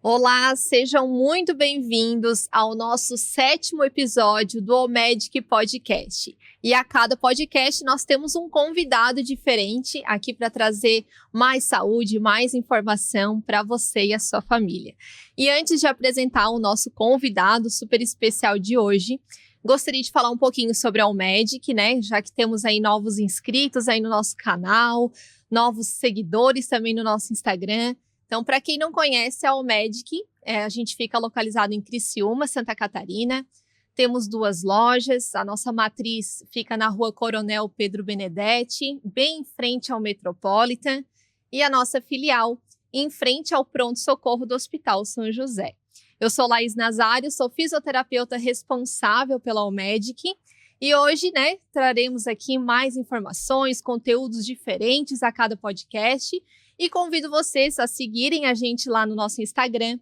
Olá, sejam muito bem-vindos ao nosso 7º episódio do OMEDIC Podcast. E a cada podcast nós temos um convidado diferente aqui para trazer mais saúde, mais informação para você e a sua família. E antes de apresentar o nosso convidado super especial de hoje, gostaria de falar um pouquinho sobre a OMEDIC, né? Já que temos aí novos inscritos aí no nosso canal, novos seguidores também no nosso Instagram. Então, para quem não conhece a OMEDIC, a gente fica localizado em Criciúma, Santa Catarina. Temos 2 lojas, a nossa matriz fica na rua Coronel Pedro Benedetti, bem em frente ao Metropolitan, e a nossa filial em frente ao pronto-socorro do Hospital São José. Eu sou Laís Nazário, sou fisioterapeuta responsável pela OMEDIC, e hoje, traremos aqui mais informações, conteúdos diferentes a cada podcast. E convido vocês a seguirem a gente lá no nosso Instagram,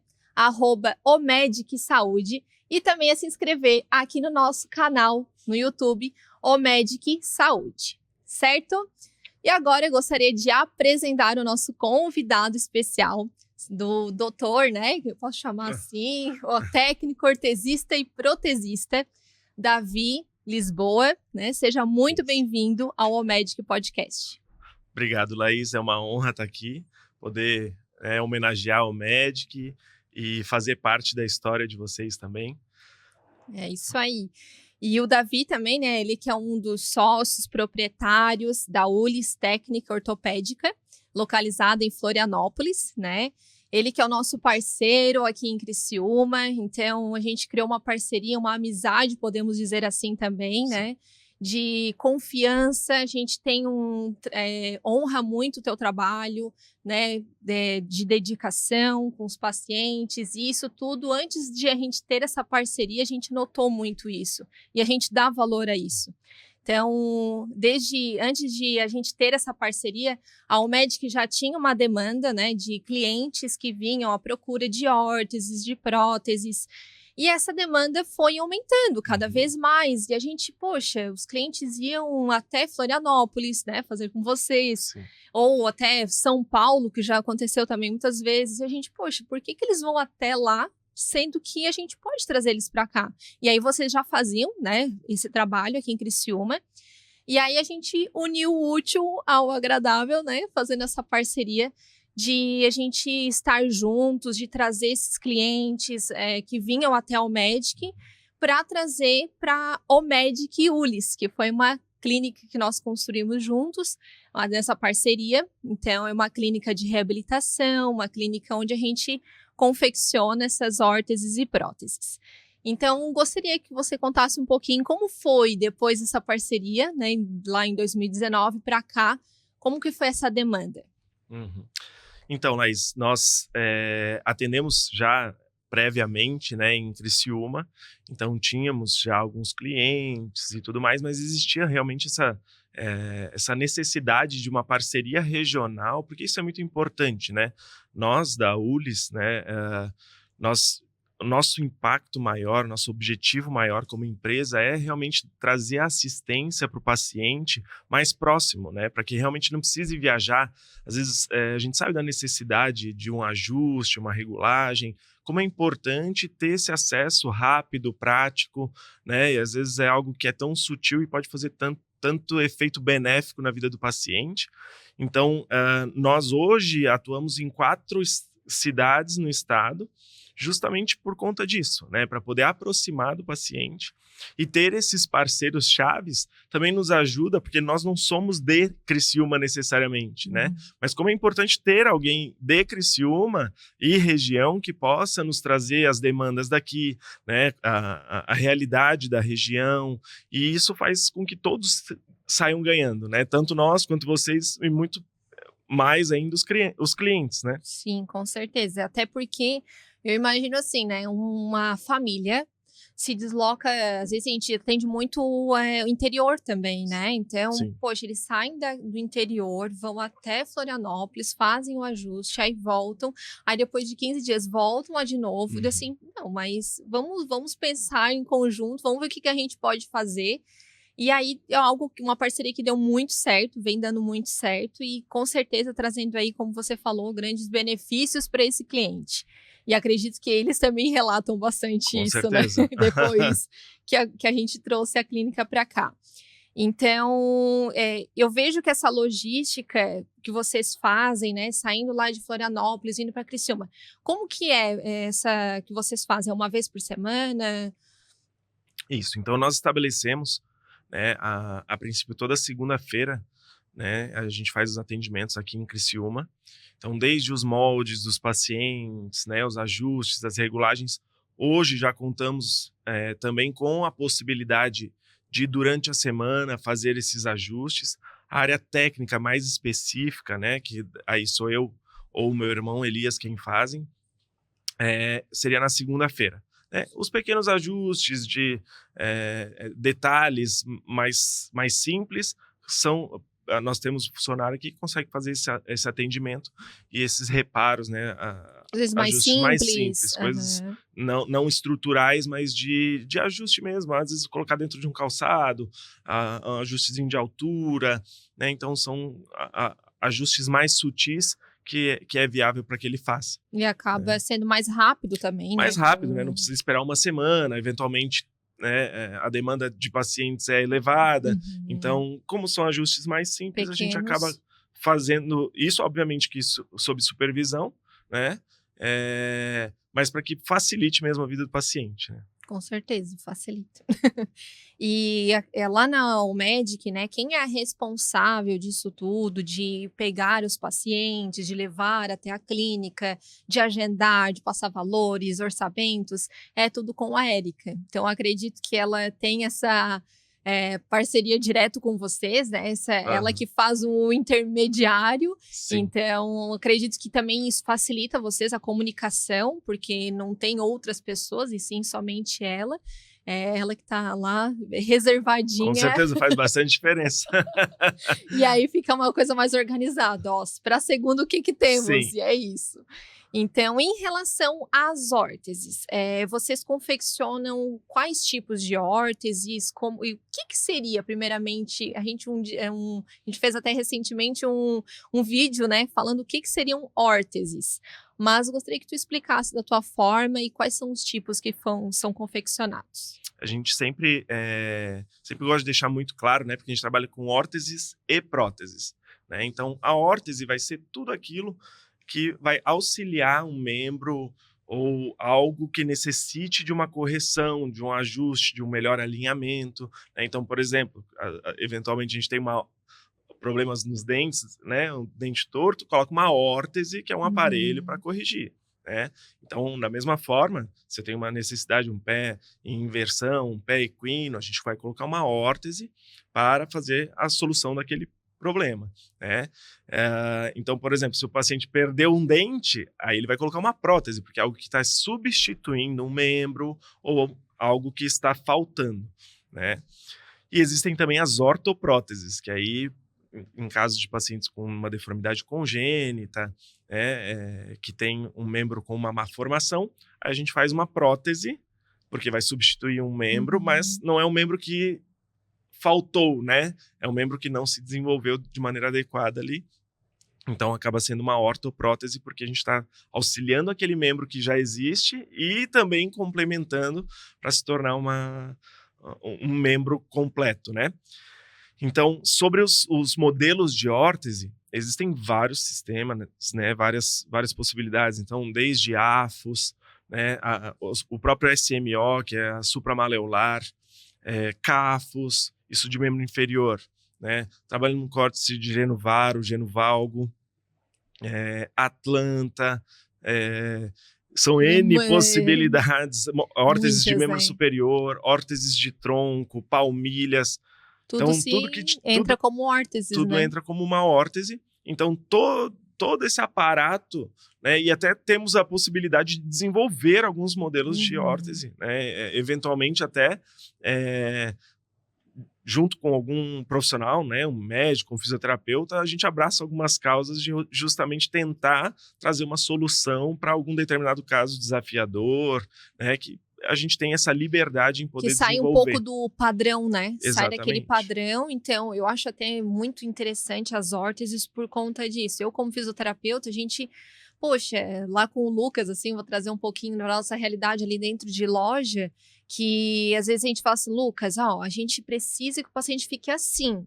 @OMEDICSaúde, e também a se inscrever aqui no nosso canal no YouTube, OMEDIC Saúde, certo? E agora eu gostaria de apresentar o nosso convidado especial, do doutor, que eu posso chamar assim, o técnico ortesista e protesista, Davi Lisboa, Seja muito bem-vindo ao OMEDIC Podcast. Obrigado, Laís. É uma honra estar aqui, poder homenagear o OMEDIC e fazer parte da história de vocês também. É isso aí. E o Davi também, ele que é um dos sócios proprietários da ULIS Técnica Ortopédica, localizada em Florianópolis, Ele que é o nosso parceiro aqui em Criciúma, então a gente criou uma parceria, uma amizade, podemos dizer assim também, de confiança. A gente tem honra muito o teu trabalho, de dedicação com os pacientes, e isso tudo, antes de a gente ter essa parceria, a gente notou muito isso, e a gente dá valor a isso. Então, antes de a gente ter essa parceria, a OMEDIC já tinha uma demanda, de clientes que vinham à procura de órteses, de próteses, e essa demanda foi aumentando cada vez mais. E a gente, os clientes iam até Florianópolis, fazer com vocês. Sim. Ou até São Paulo, que já aconteceu também muitas vezes. E a gente, por que eles vão até lá, sendo que a gente pode trazer eles para cá? E aí vocês já faziam, esse trabalho aqui em Criciúma. E aí a gente uniu o útil ao agradável, fazendo essa parceria de a gente estar juntos, de trazer esses clientes que vinham até a OMEDIC para trazer para a OMEDIC ULIS, que foi uma clínica que nós construímos juntos nessa parceria. Então, é uma clínica de reabilitação, uma clínica onde a gente confecciona essas órteses e próteses. Então, gostaria que você contasse um pouquinho como foi depois dessa parceria, lá em 2019 para cá, como que foi essa demanda? Uhum. Então, Laís, nós atendemos já previamente, em Criciúma, então tínhamos já alguns clientes e tudo mais, mas existia realmente essa necessidade de uma parceria regional, porque isso é muito importante, Nós da ULIS, o nosso impacto maior, nosso objetivo maior como empresa é realmente trazer assistência para o paciente mais próximo, para que realmente não precise viajar. Às vezes a gente sabe da necessidade de um ajuste, uma regulagem, como é importante ter esse acesso rápido, prático, e às vezes é algo que é tão sutil e pode fazer tanto efeito benéfico na vida do paciente. Então, nós hoje atuamos em 4 cidades no estado, justamente por conta disso, para poder aproximar do paciente. E ter esses parceiros chaves também nos ajuda, porque nós não somos de Criciúma necessariamente, Mas como é importante ter alguém de Criciúma e região que possa nos trazer as demandas daqui, a realidade da região, e isso faz com que todos saiam ganhando, Tanto nós quanto vocês, e muito mais ainda os clientes, Sim, com certeza. Até porque eu imagino assim, uma família se desloca, às vezes a gente atende muito o interior também, Então, Sim. Eles saem do interior, vão até Florianópolis, fazem o ajuste, aí voltam, aí depois de 15 dias voltam lá de novo, e assim, não, mas vamos pensar em conjunto, vamos ver o que a gente pode fazer. E aí é uma parceria que deu muito certo, vem dando muito certo, e com certeza trazendo aí, como você falou, grandes benefícios para esse cliente. E acredito que eles também relatam bastante Com isso, certeza. né? Depois que a gente trouxe a clínica para cá. Então, eu vejo que essa logística que vocês fazem, né, saindo lá de Florianópolis, indo para Criciúma, como que é essa que vocês fazem? É uma vez por semana? Isso, então nós estabelecemos, né, a princípio toda segunda-feira, né, a gente faz os atendimentos aqui em Criciúma. Então, desde os moldes dos pacientes, né, os ajustes, as regulagens, hoje já contamos também com a possibilidade de, durante a semana, fazer esses ajustes. A área técnica mais específica, né, que aí sou eu ou o meu irmão Elias quem fazem, seria na segunda-feira. Os pequenos ajustes de detalhes mais simples nós temos um funcionário que consegue fazer esse atendimento e esses reparos, né, Às vezes mais ajustes mais simples, simples. coisas Aham. não estruturais, mas de ajuste mesmo, às vezes colocar dentro de um calçado, um ajustezinho de altura, né, então são ajustes mais sutis que é viável para que ele faça. E acaba sendo mais rápido também, né? Mais rápido, né? Não precisa esperar uma semana, eventualmente, né, a demanda de pacientes é elevada. Uhum. Então, como são ajustes mais simples, a gente acaba Pequenos. fazendo isso, obviamente que isso sob supervisão, né? Mas para que facilite mesmo a vida do paciente, né? Com certeza, facilita. E lá na Almedic, né, quem é a responsável disso tudo, de pegar os pacientes, de levar até a clínica, de agendar, de passar valores, orçamentos, é tudo com a Érica. Então, acredito que ela tem essa parceria direto com vocês, né? Ela que faz o intermediário. Sim. Então, acredito que também isso facilita vocês a comunicação, porque não tem outras pessoas, e sim somente ela. É ela que tá lá reservadinha. Com certeza, faz bastante diferença. E aí fica uma coisa mais organizada. Ó, para segundo, o que temos? Sim. E é isso. Então, em relação às órteses, vocês confeccionam quais tipos de órteses? E o que seria, primeiramente? A gente fez até recentemente um vídeo, né, falando o que seriam órteses. Mas eu gostaria que tu explicasse da tua forma e quais são os tipos que são confeccionados. A gente sempre gosta de deixar muito claro, né, porque a gente trabalha com órteses e próteses, né? Então, a órtese vai ser tudo aquilo que vai auxiliar um membro ou algo que necessite de uma correção, de um ajuste, de um melhor alinhamento, né? Então, por exemplo, eventualmente a gente tem problemas nos dentes, né? Um dente torto, coloca uma órtese, que é um aparelho para corrigir, né? Então, da mesma forma, você tem uma necessidade de um pé em inversão, um pé equino, a gente vai colocar uma órtese para fazer a solução daquele problema, né? Então, por exemplo, se o paciente perdeu um dente, aí ele vai colocar uma prótese, porque é algo que está substituindo um membro ou algo que está faltando, né? E existem também as ortopróteses, que aí, em casos de pacientes com uma deformidade congênita, que tem um membro com uma má formação, a gente faz uma prótese, porque vai substituir um membro, mas não é um membro que faltou, né? É um membro que não se desenvolveu de maneira adequada ali. Então, acaba sendo uma ortoprótese, porque a gente está auxiliando aquele membro que já existe e também complementando para se tornar um membro completo, né? Então, sobre os modelos de órtese, existem vários sistemas, né? Várias possibilidades. Então, desde AFOS, né? O próprio SMO, que é a supramaleolar, CAFOS, isso de membro inferior, né? Trabalhando no córtex de Genu-Varo, Genu-Valgo, Atlanta, são N possibilidades, órteses de membro superior, órteses de tronco, palmilhas. Tudo então, entra como órteses, tudo né? entra como uma órtese. Então, todo esse aparato, né, e até temos a possibilidade de desenvolver alguns modelos de órtese, né, eventualmente até junto com algum profissional, né, um médico, um fisioterapeuta, a gente abraça algumas causas de justamente tentar trazer uma solução para algum determinado caso desafiador, né, que a gente tem essa liberdade em poder desenvolver. Que sai um pouco do padrão, né? Exatamente. Sai daquele padrão. Então, eu acho até muito interessante as órteses por conta disso. Eu, como fisioterapeuta, a gente Poxa, lá com o Lucas, assim, vou trazer um pouquinho da nossa realidade ali dentro de loja, que às vezes a gente fala assim: "Lucas, ó, a gente precisa que o paciente fique assim".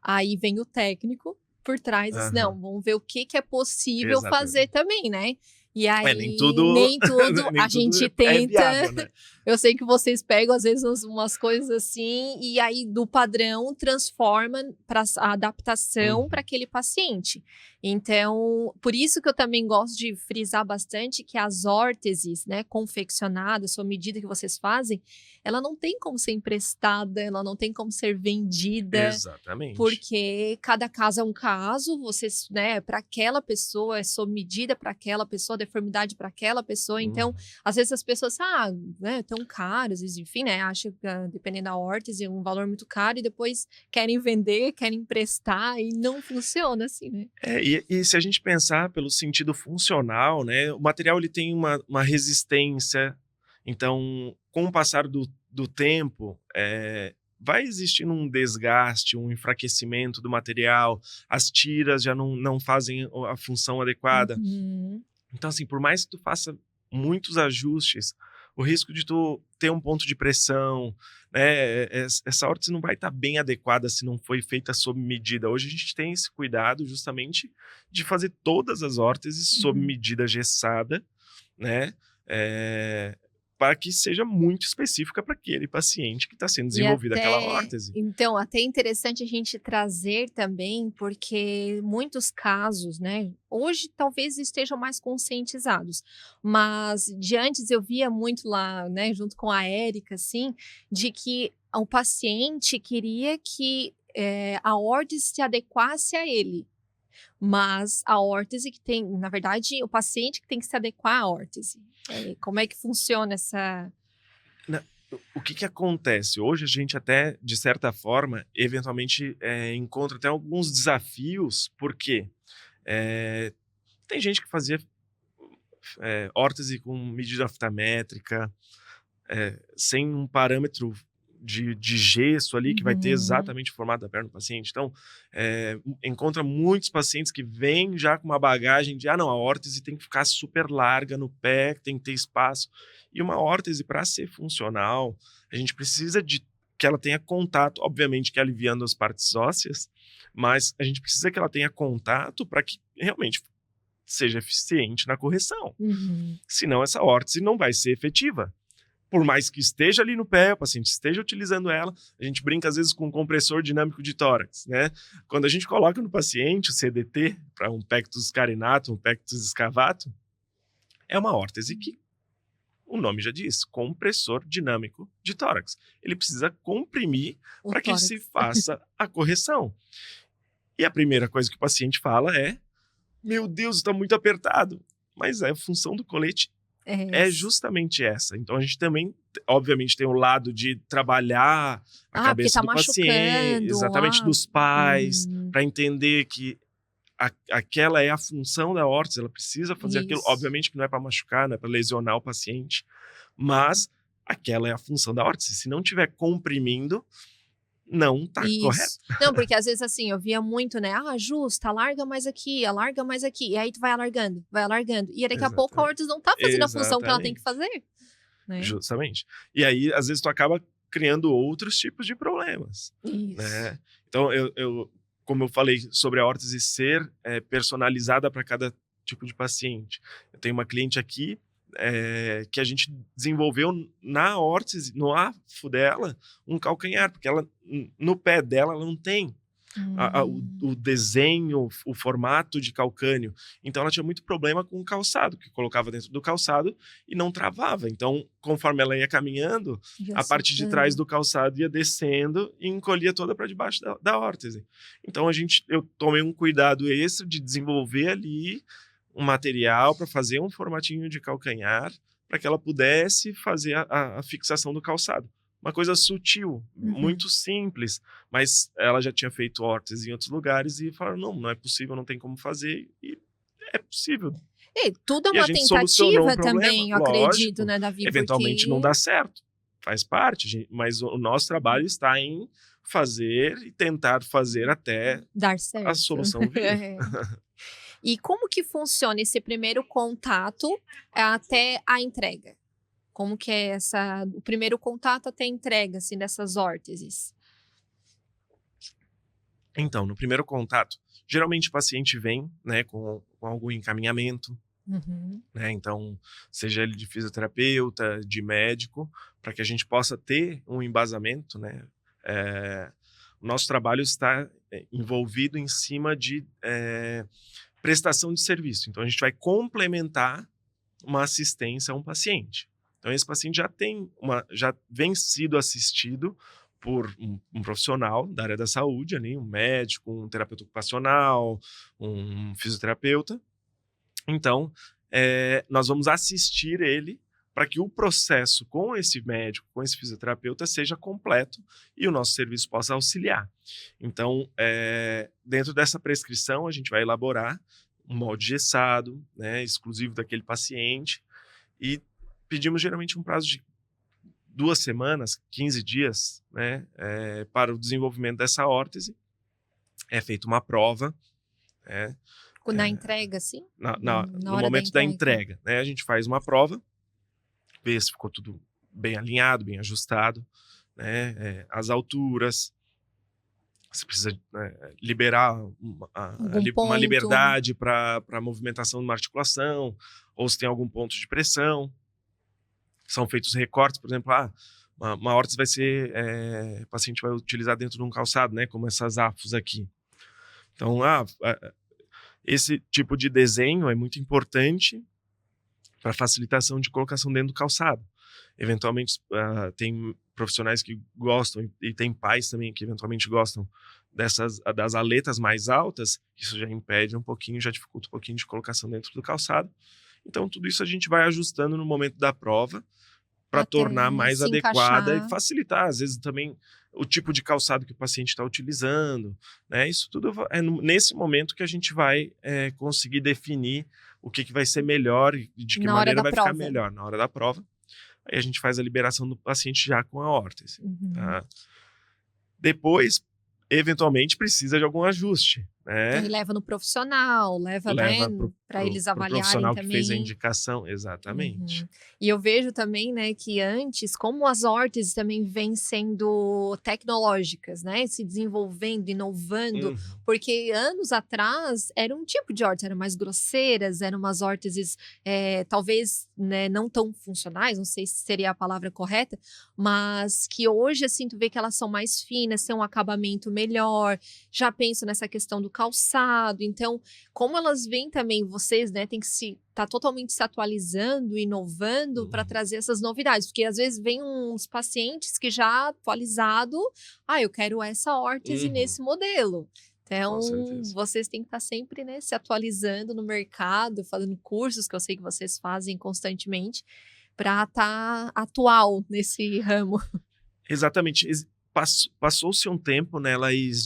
Aí vem o técnico por trás e diz: Aham, "Não, vamos ver o que que é possível fazer exatamente. também, né". E Nem aí, tudo nem tudo nem a tudo gente é tenta. viável, né. Eu sei que vocês pegam, às vezes, umas coisas assim, e aí do padrão transforma para a adaptação para Uhum. aquele paciente. Então, por isso que eu também gosto de frisar bastante que as órteses, né, confeccionadas, sob medida que vocês fazem, ela não tem como ser emprestada, ela não tem como ser vendida, Exatamente. porque cada caso é um caso, vocês, né, para aquela pessoa é sob medida para aquela pessoa, deformidade para aquela pessoa, então, Uhum. às vezes as pessoas, né, tão caro, às vezes, enfim, né, acha que, dependendo da órtese, é um valor muito caro e depois querem vender, querem emprestar e não funciona assim, né. E se a gente pensar pelo sentido funcional, né, o material ele tem uma resistência, então com o passar do tempo, vai existindo um desgaste, um enfraquecimento do material, as tiras já não fazem a função adequada. Uhum. Então assim, por mais que tu faça muitos ajustes, o risco de tu ter um ponto de pressão, né, essa órtese não vai estar bem adequada se não foi feita sob medida. Hoje a gente tem esse cuidado justamente de fazer todas as órteses sob Uhum. medida gessada, né, para que seja muito específica para aquele paciente que está sendo E desenvolvida aquela até órtese. então, até é interessante a gente trazer também, porque muitos casos, né, hoje talvez estejam mais conscientizados, mas de antes eu via muito lá, né, junto com a Érica, assim, de que o paciente queria que, a órtese se adequasse a ele, mas a órtese que tem na verdade, o paciente que tem que se adequar à órtese. Como é que funciona essa. Na o que que acontece? Hoje a gente até, de certa forma, eventualmente, encontra até alguns desafios, porque, eh, tem gente que fazia, órtese com medida aftamétrica, sem um parâmetro de gesso ali, que vai ter Uhum. exatamente o formato da perna do paciente. Então, encontra muitos pacientes que vêm já com uma bagagem de: "Ah, não, a órtese tem que ficar super larga no pé, tem que ter espaço". E uma órtese, para ser funcional, a gente precisa de que ela tenha contato, obviamente que aliviando as partes ósseas, mas a gente precisa que ela tenha contato para que realmente seja eficiente na correção. Uhum. Senão essa órtese não vai ser efetiva. Por mais que esteja ali no pé, o paciente esteja utilizando ela, a gente brinca às vezes com um compressor dinâmico de tórax, né? Quando a gente coloca no paciente o CDT, para um pectus carinatum, um pectus excavatum, é uma órtese que, o nome já diz, compressor dinâmico de tórax. Ele precisa comprimir O para que se tórax. faça a correção. E a primeira coisa que o paciente fala é: meu Deus, está muito apertado. Mas a função do colete É é esse. justamente essa. Então a gente também, obviamente, tem o lado de trabalhar a Ah, porque cabeça tá do paciente, machucando. exatamente Ah, dos pais, uhum. para entender que aquela é a função da órtese, ela precisa fazer aquilo. Isso, Obviamente que não é para machucar, não é para lesionar o paciente, mas aquela é a função da órtese. Se não tiver comprimindo, não tá correto. isso. Não, porque às vezes, assim, eu via muito, né, "Ah, ajusta, alarga mais aqui, alarga mais aqui", e aí tu vai alargando, e daqui a pouco a Exatamente. órtese não tá fazendo a função que ela tem que Exatamente. fazer, né. Justamente. E aí, às vezes, tu acaba criando outros tipos de problemas, Isso. né. Então como eu falei sobre a órtese ser, personalizada para cada tipo de paciente. Eu tenho uma cliente aqui, que a gente desenvolveu na órtese, no afo dela, um calcanhar, porque ela no pé dela ela não tem o Hum. desenho, o formato de calcânio. Então ela tinha muito problema com o calçado, que colocava dentro do calçado e não travava. Então, conforme ela ia caminhando, Ia a parte de trás soltando. do calçado ia descendo e encolhia toda para debaixo da órtese. Então eu tomei um cuidado extra de desenvolver ali um material para fazer um formatinho de calcanhar, para que ela pudesse fazer a fixação do calçado. Uma coisa sutil, Uhum. muito simples, mas ela já tinha feito órtese em outros lugares e falaram: "Não, não é possível, não tem como fazer", e é possível. Tudo é E a uma gente solucionou um tentativa problema, também, eu acredito, lógico, né, Davi, eventualmente não porque dá certo, faz parte, mas o nosso trabalho está em fazer e tentar fazer até dar a certo. solução vir. É. E como que funciona esse primeiro contato até a entrega? Como que é o primeiro contato até a entrega, assim, dessas órteses? Então, no primeiro contato, geralmente o paciente vem, né, com algum encaminhamento, Uhum. né? Então, seja ele de fisioterapeuta, de médico, para que a gente possa ter um embasamento, né? Eh, o nosso trabalho está envolvido em cima de prestação de serviço. Então, a gente vai complementar uma assistência a um paciente. Então, esse paciente já vem sido assistido por um profissional da área da saúde, ali, um médico, um terapeuta ocupacional, um fisioterapeuta. Então, nós vamos assistir ele para que o processo com esse médico, com esse fisioterapeuta, seja completo e o nosso serviço possa auxiliar. Então, dentro dessa prescrição, a gente vai elaborar um molde gessado, né, exclusivo daquele paciente, e pedimos geralmente um prazo de 2 semanas, 15 dias, né, para o desenvolvimento dessa órtese. É feita uma prova, né, Na entrega, assim? Na no hora da momento da entrega? entrega, né, a gente faz uma prova, vê se ficou tudo bem alinhado, bem ajustado, né, as alturas, você precisa, liberar Algum uma ponto? liberdade para a movimentação de uma articulação, ou se tem algum ponto de pressão. São feitos recortes, por exemplo, uma órtese vai ser, o paciente vai utilizar dentro de um calçado, né, como essas afos aqui. Então, esse tipo de desenho é muito importante para facilitação de colocação dentro do calçado. Eventualmente, tem profissionais que gostam, e tem pais também que eventualmente gostam das aletas mais altas, isso já impede um pouquinho, já dificulta um pouquinho de colocação dentro do calçado. Então, tudo isso a gente vai ajustando no momento da prova para Até tornar mais se adequada e encaixar. facilitar, às vezes, também o tipo de calçado que o paciente está utilizando, né? Isso tudo é nesse momento que a gente vai conseguir definir o que vai ser melhor e de que Na hora maneira da vai ficar prova. melhor na hora da prova. Aí a gente faz a liberação do paciente já com a órtese, Uhum. tá? Depois, eventualmente, precisa de algum ajuste, Aí né? leva no profissional, leva, né, Leva para eles pro avaliarem profissional que fez a também. indicação, exatamente. Uhum. E eu vejo também, né, que antes, como as órteses também vêm sendo tecnológicas, né, se desenvolvendo, inovando, Uhum. porque anos atrás era um tipo de órtese, eram mais grosseiras, eram umas órteses, talvez, né, não tão funcionais, não sei se seria a palavra correta, mas que hoje, assim, tu vê que elas são mais finas, têm um acabamento melhor, já penso nessa questão do calçado, então como elas vêm também, vocês, né, tem que tá totalmente se atualizando, inovando para Uhum. trazer essas novidades, porque às vezes vem uns pacientes que já atualizado, eu quero essa órtese Uhum. nesse modelo. Com Então, certeza. vocês têm que estar sempre, né, se atualizando no mercado, fazendo cursos que eu sei que vocês fazem constantemente, para estar atual nesse ramo. Exatamente. Passou-se um tempo, né, Laís,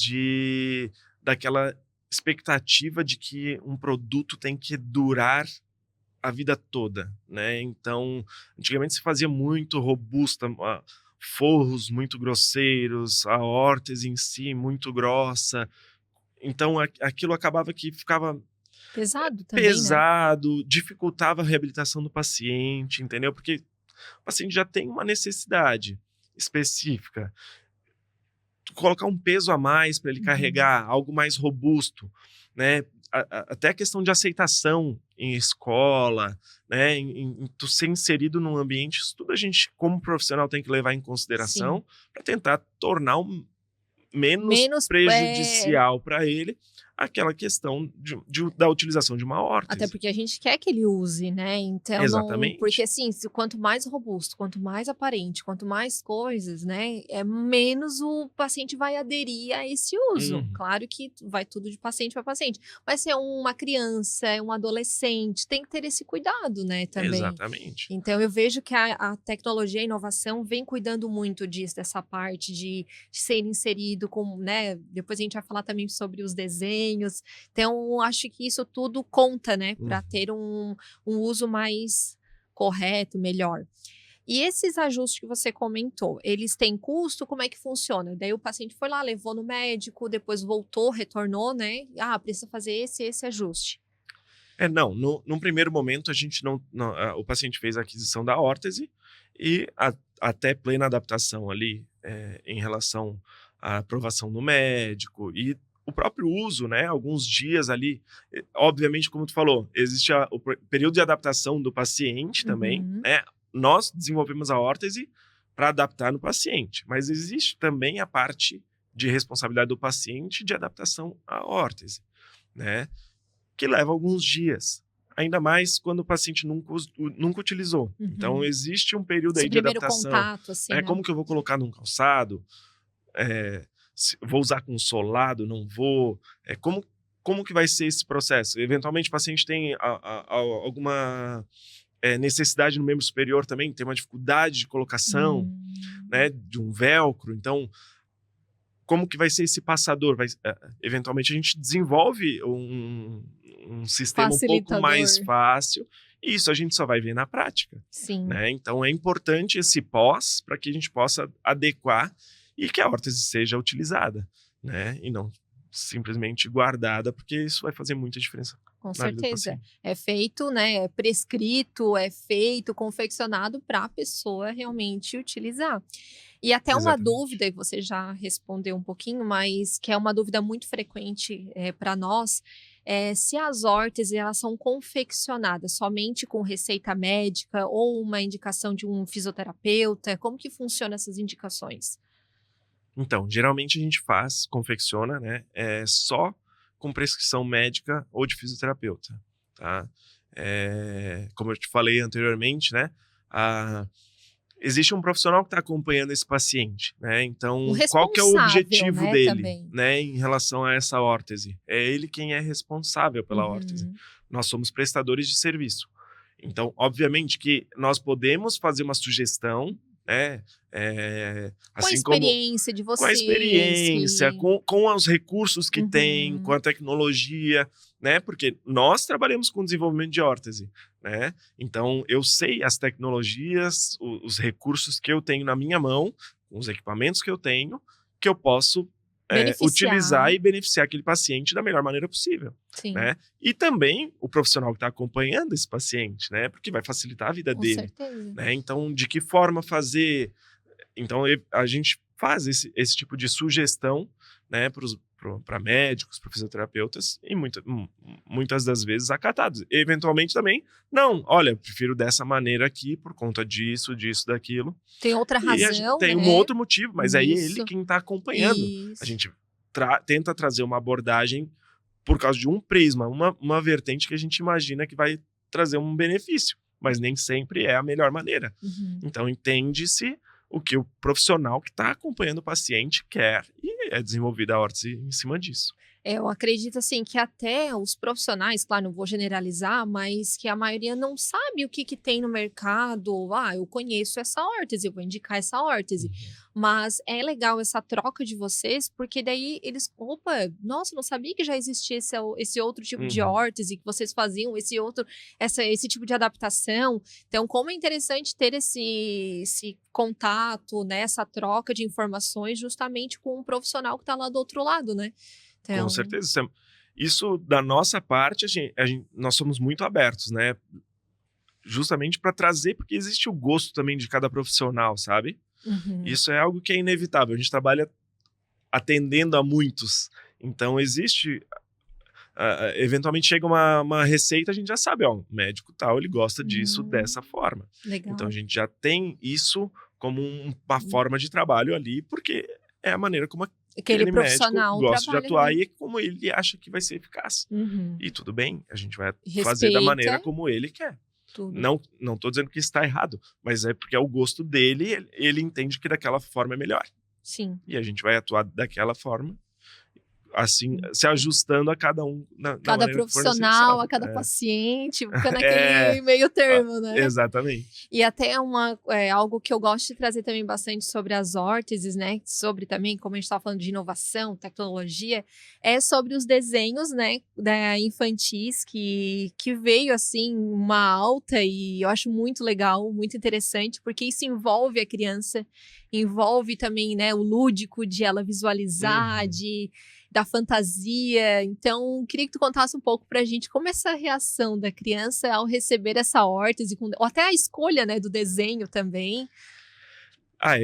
daquela expectativa de que um produto tem que durar a vida toda, né? Então, antigamente se fazia muito robusta, forros muito grosseiros, a órtese em si muito grossa. Então, aquilo acabava que ficava Pesado também, né? pesado, dificultava a reabilitação do paciente, entendeu? Porque o paciente já tem uma necessidade específica. Colocar um peso a mais para ele Uhum. carregar, algo mais robusto, né? Até a questão de aceitação em escola, né? Em tu ser inserido num ambiente, isso tudo a gente, como profissional, tem que levar em Sim. consideração para tentar tornar menos Menos, prejudicial para ele aquela questão da utilização de uma até órtese. porque a gente quer que ele use, né, então não porque Exatamente. assim, se quanto mais robusto, quanto mais aparente, quanto mais coisas, né, menos o paciente vai aderir a esse uso. Uhum. Claro que vai tudo de paciente para paciente, mas se é uma criança, é um adolescente, tem que ter esse cuidado, né, também. Exatamente. Então eu vejo que a tecnologia, a inovação vem cuidando muito disso, dessa parte de ser inserido com, né, depois a gente vai falar também sobre os desenhos, então, acho que isso tudo conta, né, para Uhum. ter um uso mais correto, melhor. E esses ajustes que você comentou, eles têm custo? Como é que funciona? Daí o paciente foi lá, levou no médico, depois voltou, retornou, né? Precisa fazer esse ajuste. Não, num primeiro momento a gente o paciente fez a aquisição da órtese e até plena adaptação ali em relação à aprovação do médico e o próprio uso, né? Alguns dias ali, obviamente, como tu falou, existe o período de adaptação do paciente também, Uhum. né? Nós desenvolvemos a órtese para adaptar no paciente, mas existe também a parte de responsabilidade do paciente de adaptação à órtese, né? Que leva alguns dias. Ainda mais quando o paciente nunca utilizou. Então, Uhum. existe um período Esse aí de primeiro adaptação. contato, assim, né? Como que eu vou colocar num calçado? Vou usar com solado? Não vou? Como que vai ser esse processo? Eventualmente, o paciente tem alguma necessidade no membro superior também, tem uma dificuldade de colocação, Hum. né, de um velcro. Então, como que vai ser esse passador? Eventualmente a gente desenvolve um sistema um pouco mais Facilitador. fácil, e isso a gente só vai ver na prática, Sim, né? Então é importante esse pós para que a gente possa adequar e que a órtese seja utilizada, né? E não simplesmente guardada, porque isso vai fazer muita diferença com na vida do certeza. paciente. É feito, né? É prescrito, é feito, confeccionado para a pessoa realmente utilizar. E até uma Exatamente. dúvida, e você já respondeu um pouquinho, mas que é uma dúvida muito frequente para nós, é se as órteses elas são confeccionadas somente com receita médica ou uma indicação de um fisioterapeuta, como que funciona essas indicações? Então, geralmente a gente confecciona, né, só com prescrição médica ou de fisioterapeuta, tá? Como eu te falei anteriormente, né, a existe um profissional que está acompanhando esse paciente, né, Um então qual que é o responsável, objetivo né, dele, também. né, em relação a essa órtese? É ele quem é responsável pela órtese. Uhum. Nós somos prestadores de serviço. Então, obviamente que nós podemos fazer uma sugestão, né, Com a assim como experiência de com a vocês experiência, que com os recursos que tem, com uhum. a tecnologia, né? Porque nós trabalhamos com desenvolvimento de órtese, né? Então eu sei as tecnologias, os recursos que eu tenho na minha mão, com os equipamentos que eu tenho, que eu posso utilizar Beneficiar, e beneficiar aquele paciente da melhor maneira possível, sim, né? E também o profissional que está acompanhando esse paciente, né? Porque vai facilitar a vida com dele, certeza. né? Então, de que forma fazer? Então, a gente faz esse tipo de sugestão, né, para médicos, para fisioterapeutas, e muitas das vezes acatados. Eventualmente também, não, olha, eu prefiro dessa maneira aqui, por conta disso, disso, daquilo. Tem outra E a gente razão, tem um né, outro motivo, mas aí é ele nisso. quem está acompanhando. A Isso. gente tenta trazer uma abordagem por causa de um prisma, uma vertente que a gente imagina que vai trazer um benefício, mas nem sempre é a melhor maneira. Uhum. Então, entende-se o que o profissional que está acompanhando o paciente quer e é desenvolvida a órtese em cima disso. Eu acredito, assim, que até os profissionais, claro, não vou generalizar, mas que a maioria não sabe o que que tem no mercado. "Ah, eu conheço essa órtese, eu vou indicar essa órtese". Uhum. Mas é legal essa troca de vocês, porque daí eles: "Opa, nossa, não sabia que já existia esse outro tipo de Uhum. órtese, que vocês faziam esse tipo de adaptação". Então, como é interessante ter esse contato, né, essa troca de informações justamente com um profissional que está lá do outro lado, né. Com Então certeza. Isso, da nossa parte, nós somos muito abertos, né? Justamente para trazer, porque existe o gosto também de cada profissional, sabe? uhum. Isso é algo que é inevitável. A gente trabalha atendendo a muitos. Então, existe. Eventualmente chega uma receita, a gente já sabe, ó, o médico tal, ele gosta disso dessa Hum, forma. Então, a legal. gente já tem isso como uma forma de trabalho ali, porque é a maneira como Aquele aquele médico profissional gosta de trabalha atuar ali. e como ele acha que vai ser eficaz. Uhum. E tudo bem, a gente vai fazer da Respeita maneira como ele quer. tudo. Não tô dizendo que está errado, mas é porque é o gosto dele, ele entende que daquela forma é melhor. Sim. E a gente vai atuar daquela forma, assim, se ajustando a cada um na Cada maneira que for profissional, a necessário. cada paciente, fica É, naquele meio termo, né. exatamente. E até algo que eu gosto de trazer também bastante sobre as órteses, né, sobre também, como a gente estava falando de inovação, tecnologia, é sobre os desenhos, né, infantis que veio, assim, uma alta e eu acho muito legal, muito interessante, porque isso envolve a criança, envolve também, né, o lúdico de ela visualizar, da fantasia. Então, queria que tu contasse um pouco pra gente como essa reação da criança ao receber essa órtese, ou até a escolha, né, do desenho também.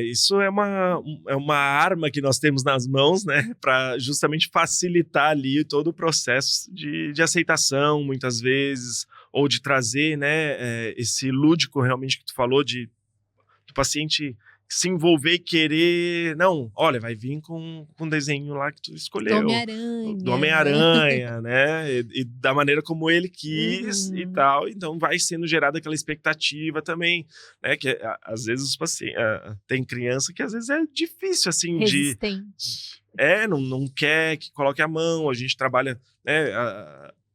Isso é uma arma que nós temos nas mãos, né, para justamente facilitar ali todo o processo de aceitação, muitas vezes, ou de trazer, né, esse lúdico realmente que tu falou, do paciente se envolver e querer, não, olha, vai vir com um desenho lá que tu Do escolheu, Homem-Aranha. do Homem-Aranha, né, e da maneira como ele quis e tal, então vai sendo gerada aquela expectativa também, né, que às vezes os pacientes, tem criança que às vezes é difícil, assim, Resistente. não quer que coloque a mão, a gente trabalha, né,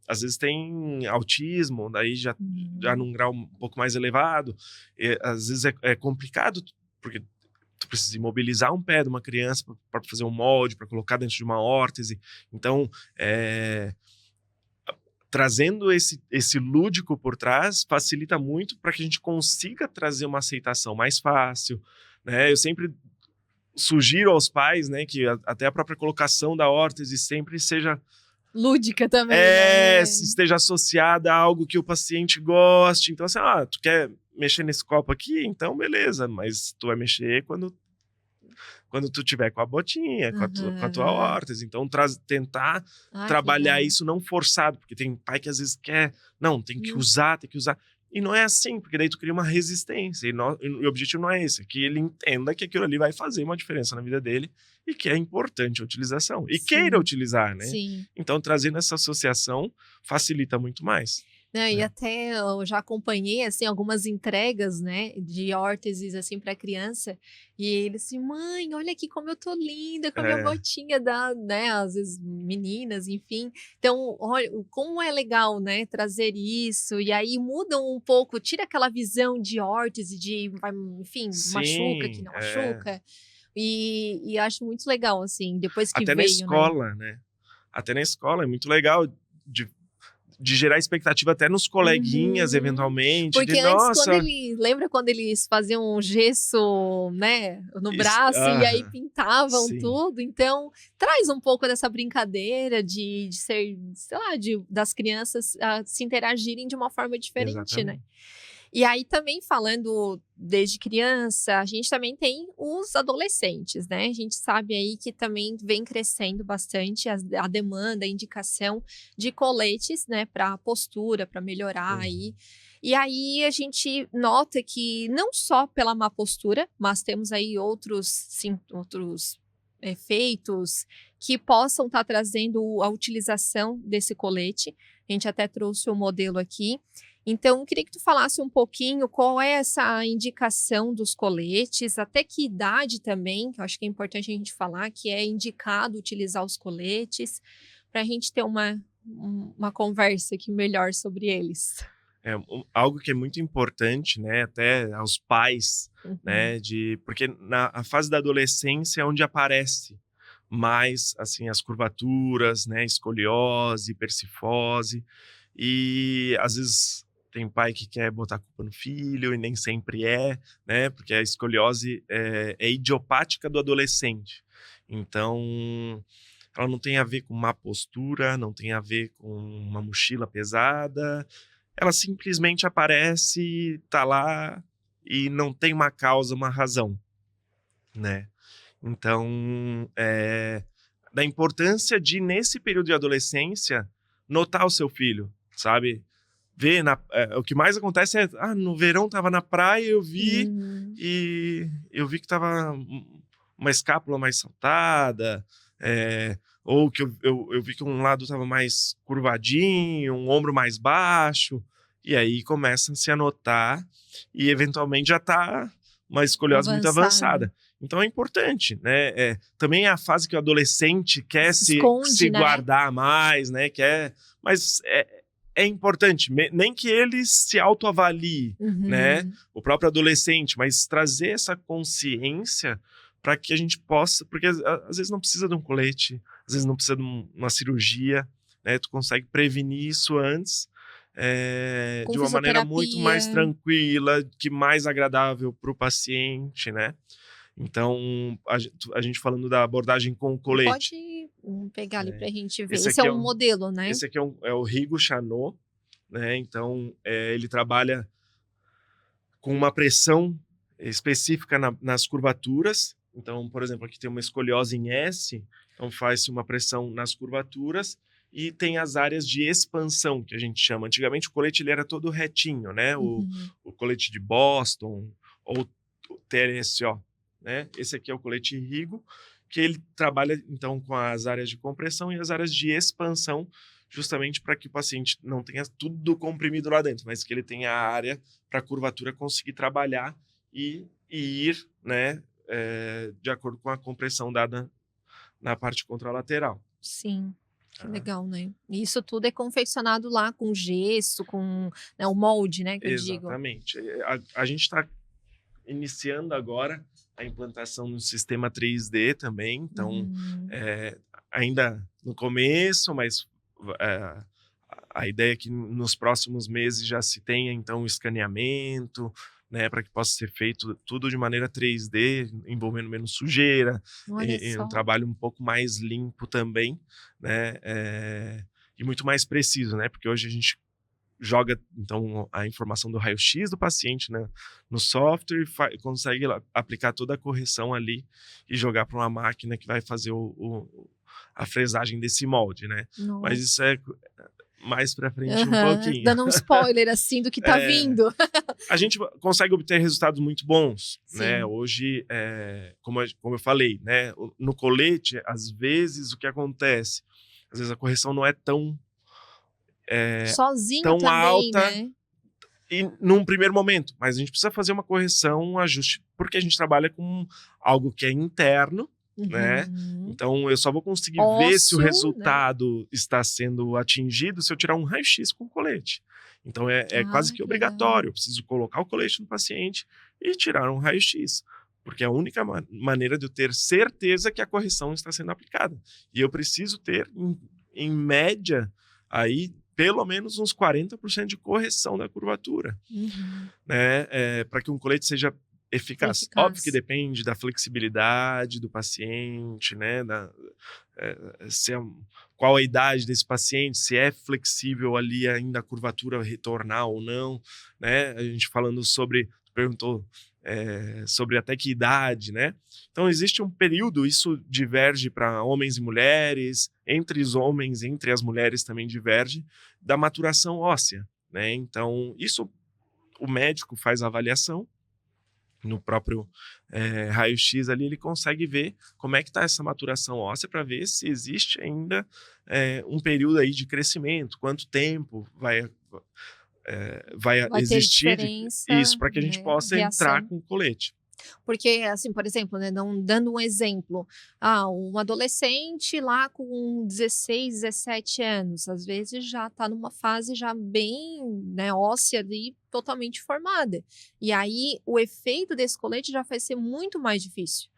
às vezes tem autismo, daí já num grau um pouco mais elevado, às vezes é complicado, porque tu precisa imobilizar um pé de uma criança para fazer um molde, para colocar dentro de uma órtese. Então, trazendo esse lúdico por trás, facilita muito para que a gente consiga trazer uma aceitação mais fácil, né? Eu sempre sugiro aos pais, né, que até a própria colocação da órtese sempre seja lúdica também, né? Esteja associada a algo que o paciente goste. Então, assim, tu quer mexer nesse copo aqui? Então, beleza, mas tu vai mexer quando tu tiver com a botinha, com a tua órtese. Então, tentar trabalhar isso não forçado, porque tem pai que às vezes quer, não, tem que usar. E não é assim, porque daí tu cria uma resistência. E o objetivo não é esse, é que ele entenda que aquilo ali vai fazer uma diferença na vida dele e que é importante a utilização. E queira utilizar, né? Sim. Então, trazendo essa associação facilita muito mais. E até eu já acompanhei, assim, algumas entregas, né, de órteses, assim, para criança, e ele assim, mãe, olha aqui como eu tô linda com a minha botinha né, às vezes meninas, enfim. Então, olha, como é legal, né, trazer isso, e aí muda um pouco, tira aquela visão de órtese, enfim, machuca, que não machuca, e acho muito legal, assim, depois que até veio, na escola, né? Até na escola, é muito legal de gerar expectativa até nos coleguinhas, eventualmente. Porque antes, lembra quando eles faziam um gesso, né, no braço, e aí pintavam tudo? Então, traz um pouco dessa brincadeira de ser, sei lá, das crianças se interagirem de uma forma diferente, exatamente, né? E aí também falando desde criança, a gente também tem os adolescentes, né? A gente sabe aí que também vem crescendo bastante a demanda, a indicação de coletes, né, para postura, para melhorar aí. E aí a gente nota que não só pela má postura, mas temos aí outros efeitos que possam estar trazendo a utilização desse colete. A gente até trouxe o modelo aqui. Então, eu queria que tu falasse um pouquinho qual é essa indicação dos coletes, até que idade também, que eu acho que é importante a gente falar, que é indicado utilizar os coletes, para a gente ter uma conversa aqui melhor sobre eles. Algo que é muito importante, né, até aos pais, né, porque na fase da adolescência é onde aparece mais, assim, as curvaturas, né, escoliose, persifose, e às vezes tem pai que quer botar a culpa no filho e nem sempre né, porque a escoliose é idiopática do adolescente, então ela não tem a ver com má postura, não tem a ver com uma mochila pesada, ela simplesmente aparece, tá lá e não tem uma causa, uma razão, né? Então, da importância de, nesse período de adolescência, notar o seu filho, sabe? Ver, o que mais acontece no verão tava na praia, eu vi, e eu vi que tava uma escápula mais saltada, ou que eu vi que um lado estava mais curvadinho, um ombro mais baixo, e aí começa a se anotar e eventualmente já está uma escoliose muito avançada. Então é importante, né? Também é a fase que o adolescente quer se guardar mais, né? Mas é importante, nem que ele se autoavalie, né? O próprio adolescente, mas trazer essa consciência para que a gente possa, porque às vezes não precisa de um colete, às vezes não precisa de uma cirurgia, né? Tu consegue prevenir isso antes, de uma maneira muito mais tranquila, mais agradável para o paciente, né? Então, a gente falando da abordagem com o colete. Pode pegar ali para a gente ver. Esse Esse aqui é um modelo, né? Esse aqui é o Rigo Chanot, né? Então, ele trabalha com uma pressão específica nas curvaturas. Então, por exemplo, aqui tem uma escoliose em S, então faz-se uma pressão nas curvaturas e tem as áreas de expansão, que a gente chama. Antigamente o colete ele era todo retinho, né? O colete de Boston ou o TLSO, né? Esse aqui é o colete Rigo, que ele trabalha então com as áreas de compressão e as áreas de expansão, justamente para que o paciente não tenha tudo comprimido lá dentro, mas que ele tenha a área para a curvatura conseguir trabalhar e ir, né, de acordo com a compressão dada na parte contralateral. Sim. Que legal, né? E isso tudo é confeccionado lá com gesso, com, né, o molde, né, que eu digo. Exatamente. A gente está iniciando agora a implantação no sistema 3D também, então ainda no começo, mas a ideia é que nos próximos meses já se tenha então o escaneamento, né, para que possa ser feito tudo de maneira 3D, envolvendo menos sujeira, e um trabalho um pouco mais limpo também, né, e muito mais preciso, né, porque hoje a gente joga então a informação do raio-x do paciente, né, no software e consegue aplicar toda a correção ali e jogar para uma máquina que vai fazer a fresagem desse molde, né? Nossa. Mas isso é mais para frente um pouquinho. Dando um spoiler assim do que tá vindo. A gente consegue obter resultados muito bons, Sim. né? Hoje, como eu falei, né, no colete, às vezes o que acontece, às vezes a correção não é tão sozinho tão também, alta, né? E num primeiro momento, mas a gente precisa fazer uma correção, um ajuste, porque a gente trabalha com algo que é interno, né? Então eu só vou conseguir ver se o resultado está sendo atingido se eu tirar um raio-x com colete. Então é quase que obrigatório. Eu preciso colocar o colete no paciente e tirar um raio-x, porque é a única maneira de eu ter certeza que a correção está sendo aplicada. E eu preciso ter, em média, aí pelo menos uns 40% de correção da curvatura, né? Para que um colete seja eficaz. Óbvio que depende da flexibilidade do paciente, né? Qual a idade desse paciente, se é flexível ali ainda a curvatura retornar ou não, né? A gente falando perguntou sobre até que idade, né? Então existe um período, isso diverge para homens e mulheres, entre os homens, entre as mulheres também diverge, da maturação óssea, né? Então isso o médico faz a avaliação, no próprio raio-x ali, ele consegue ver como é que está essa maturação óssea para ver se existe ainda um período aí de crescimento, quanto tempo vai existir isso, para que a gente possa entrar com o colete. Porque, assim, por exemplo, né, dando um exemplo, um adolescente lá com 16, 17 anos, às vezes já está numa fase já bem, né, óssea ali, totalmente formada. E aí, o efeito desse colete já vai ser muito mais difícil.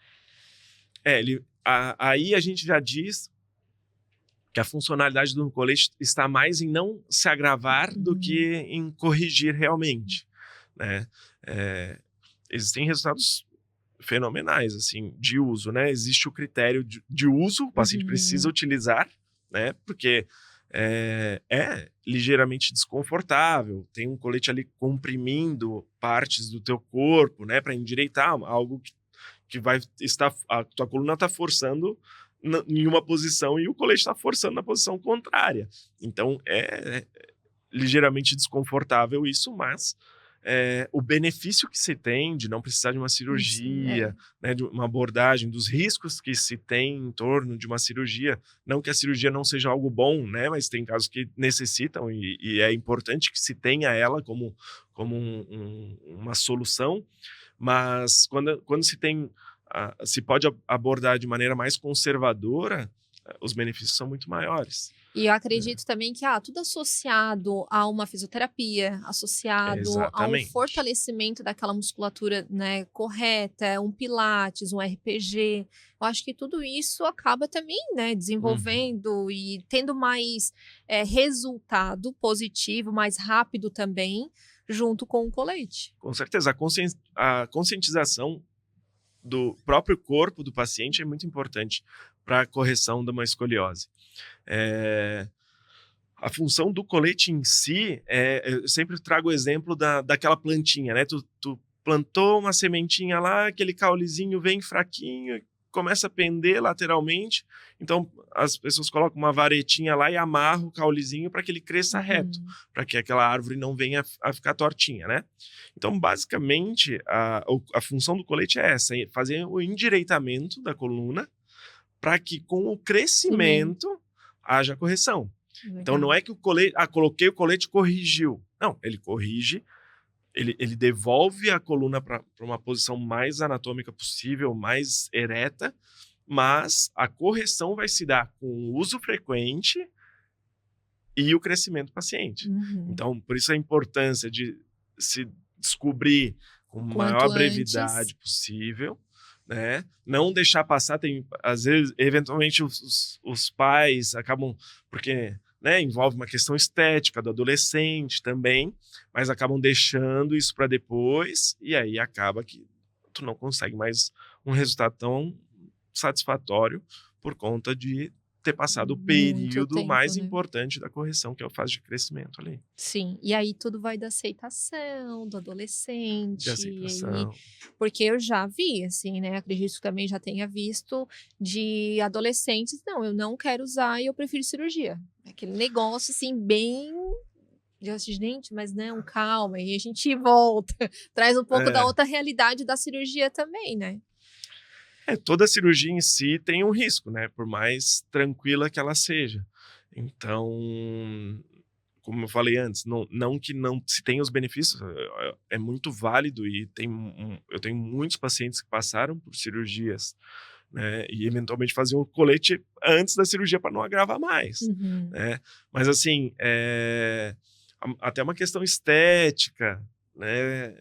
Aí a gente já diz que a funcionalidade do colete está mais em não se agravar do que em corrigir realmente, né? Existem resultados fenomenais, assim, de uso, né? Existe o critério de uso, o paciente precisa utilizar, né? Porque é ligeiramente desconfortável, tem um colete ali comprimindo partes do teu corpo, né? Para endireitar algo que vai estar, a tua coluna está forçando em uma posição e o colete está forçando na posição contrária. Então é ligeiramente desconfortável isso, mas o benefício que se tem de não precisar de uma cirurgia, né, de uma abordagem, dos riscos que se tem em torno de uma cirurgia, não que a cirurgia não seja algo bom, né, mas tem casos que necessitam e é importante que se tenha ela como uma solução, mas quando se tem, se pode abordar de maneira mais conservadora, os benefícios são muito maiores. E eu acredito também que tudo associado a uma fisioterapia, associado a um fortalecimento daquela musculatura, né, correta, um pilates, um RPG. Eu acho que tudo isso acaba também, né, desenvolvendo e tendo mais resultado positivo, mais rápido também, junto com o colete. Com certeza. A conscientização do próprio corpo do paciente é muito importante para a correção de uma escoliose. A função do colete em si, eu sempre trago o exemplo daquela plantinha, né? Tu plantou uma sementinha lá, aquele caulezinho vem fraquinho, começa a pender lateralmente, então as pessoas colocam uma varetinha lá e amarram o caulezinho para que ele cresça reto, para que aquela árvore não venha a ficar tortinha, né? Então, basicamente, a função do colete é essa, fazer o endireitamento da coluna para que com o crescimento haja correção. Legal. Então, não é que o colete, coloquei o colete, corrigiu. Não, ele corrige, ele devolve a coluna para uma posição mais anatômica possível, mais ereta, mas a correção vai se dar com o uso frequente e o crescimento do paciente. Então, por isso a importância de se descobrir com a maior brevidade possível, né? Não deixar passar, às vezes, eventualmente, os pais acabam, porque... né, envolve uma questão estética do adolescente também, mas acabam deixando isso para depois, e aí acaba que tu não consegue mais um resultado tão satisfatório por conta de ter passado o período tempo, mais importante da correção, que é a fase de crescimento ali. Sim, e aí tudo vai da aceitação do adolescente. De aceitação. Porque eu já vi, assim, né? Acredito que também já tenha visto de adolescentes, não, eu não quero usar e eu prefiro cirurgia. Aquele negócio, assim, bem... gente, mas não, calma, e a gente volta. Traz um pouco da outra realidade da cirurgia também, né? Toda cirurgia em si tem um risco, né? Por mais tranquila que ela seja. Então, como eu falei antes, não que não se tenha os benefícios, é muito válido e eu tenho muitos pacientes que passaram por cirurgias, né? E eventualmente faziam o colete antes da cirurgia para não agravar mais, né? Mas assim, até uma questão estética, né?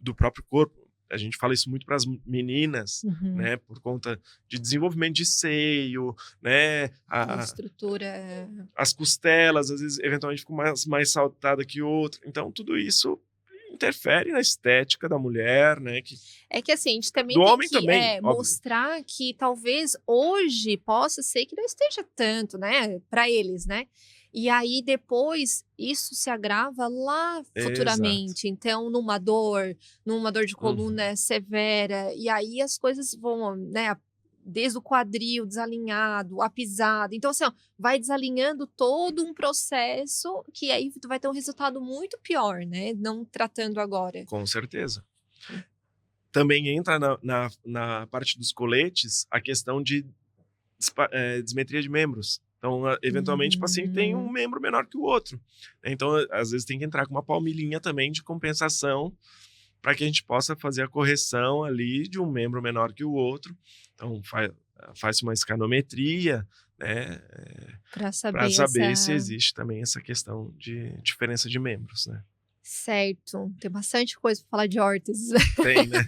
Do próprio corpo. A gente fala isso muito para as meninas, né, por conta de desenvolvimento de seio, né, a estrutura, as costelas, às vezes, eventualmente ficam mais saltada que outra. Então, tudo isso interfere na estética da mulher, né? É que assim, a gente também do tem homem que também, mostrar que talvez hoje possa ser que não esteja tanto, né, para eles, né? E aí, depois, isso se agrava lá futuramente. Exato. Então, numa dor de coluna severa. E aí, as coisas vão, né? Desde o quadril desalinhado, a pisada. Então, assim, ó, vai desalinhando todo um processo que aí tu vai ter um resultado muito pior, né? Não tratando agora. Com certeza. Também entra na parte dos coletes a questão de dismetria de membros. Então, eventualmente, o paciente tem um membro menor que o outro. Então, às vezes, tem que entrar com uma palmilhinha também de compensação para que a gente possa fazer a correção ali de um membro menor que o outro. Então, faz uma escanometria, né? Para saber se existe também essa questão de diferença de membros, né? Certo. Tem bastante coisa para falar de órteses. Tem, né?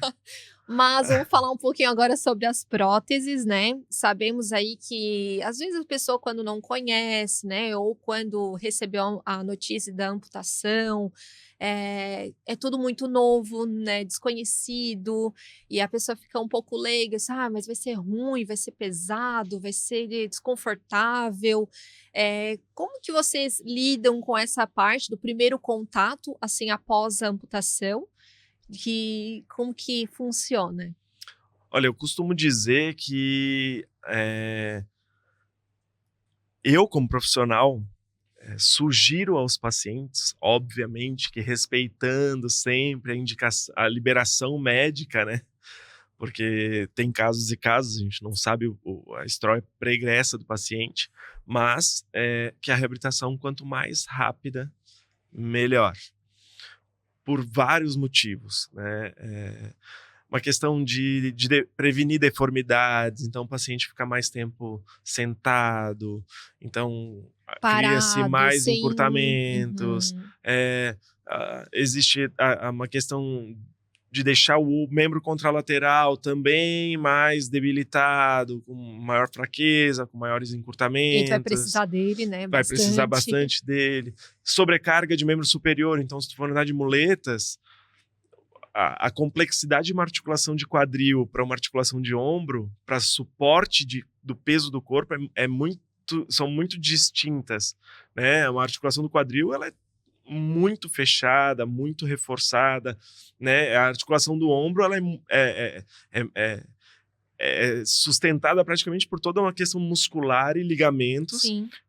Mas vamos falar um pouquinho agora sobre as próteses, né? Sabemos aí que, às vezes, a pessoa, quando não conhece, né? Ou quando recebeu a notícia da amputação, é tudo muito novo, né? Desconhecido. E a pessoa fica um pouco leiga, assim, mas vai ser ruim, vai ser pesado, vai ser desconfortável. Como que vocês lidam com essa parte do primeiro contato, assim, após a amputação? Como que funciona? Olha, eu costumo dizer que eu, como profissional, sugiro aos pacientes, obviamente que respeitando sempre a liberação médica, né? Porque tem casos e casos, a gente não sabe a história pregressa do paciente, mas que a reabilitação, quanto mais rápida, melhor. Por vários motivos, né? Uma questão de prevenir deformidades, então o paciente fica mais tempo sentado, então cria-se mais encurtamentos. Existe uma questão de deixar o membro contralateral também mais debilitado, com maior fraqueza, com maiores encurtamentos. A gente vai precisar dele, né? Vai precisar bastante dele. Sobrecarga de membro superior, então se tu for andar de muletas, a complexidade de uma articulação de quadril para uma articulação de ombro, para suporte do peso do corpo, são muito distintas, né? Uma articulação do quadril, ela é muito fechada, muito reforçada, né? A articulação do ombro, ela é sustentada praticamente por toda uma questão muscular e ligamentos,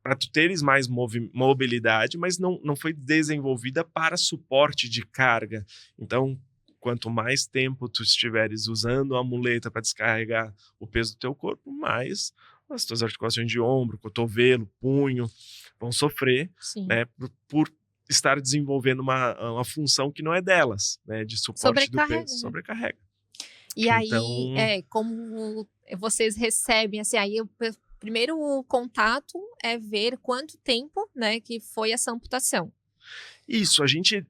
para tu teres mais mobilidade, mas não foi desenvolvida para suporte de carga. Então, quanto mais tempo tu estiveres usando a muleta para descarregar o peso do teu corpo, mais as tuas articulações de ombro, cotovelo, punho vão sofrer, né, por estar desenvolvendo uma função que não é delas, né, de suporte do peso. Sobrecarrega. E então... aí, como vocês recebem, assim, aí o primeiro contato é ver quanto tempo, né, que foi essa amputação. Isso, a gente...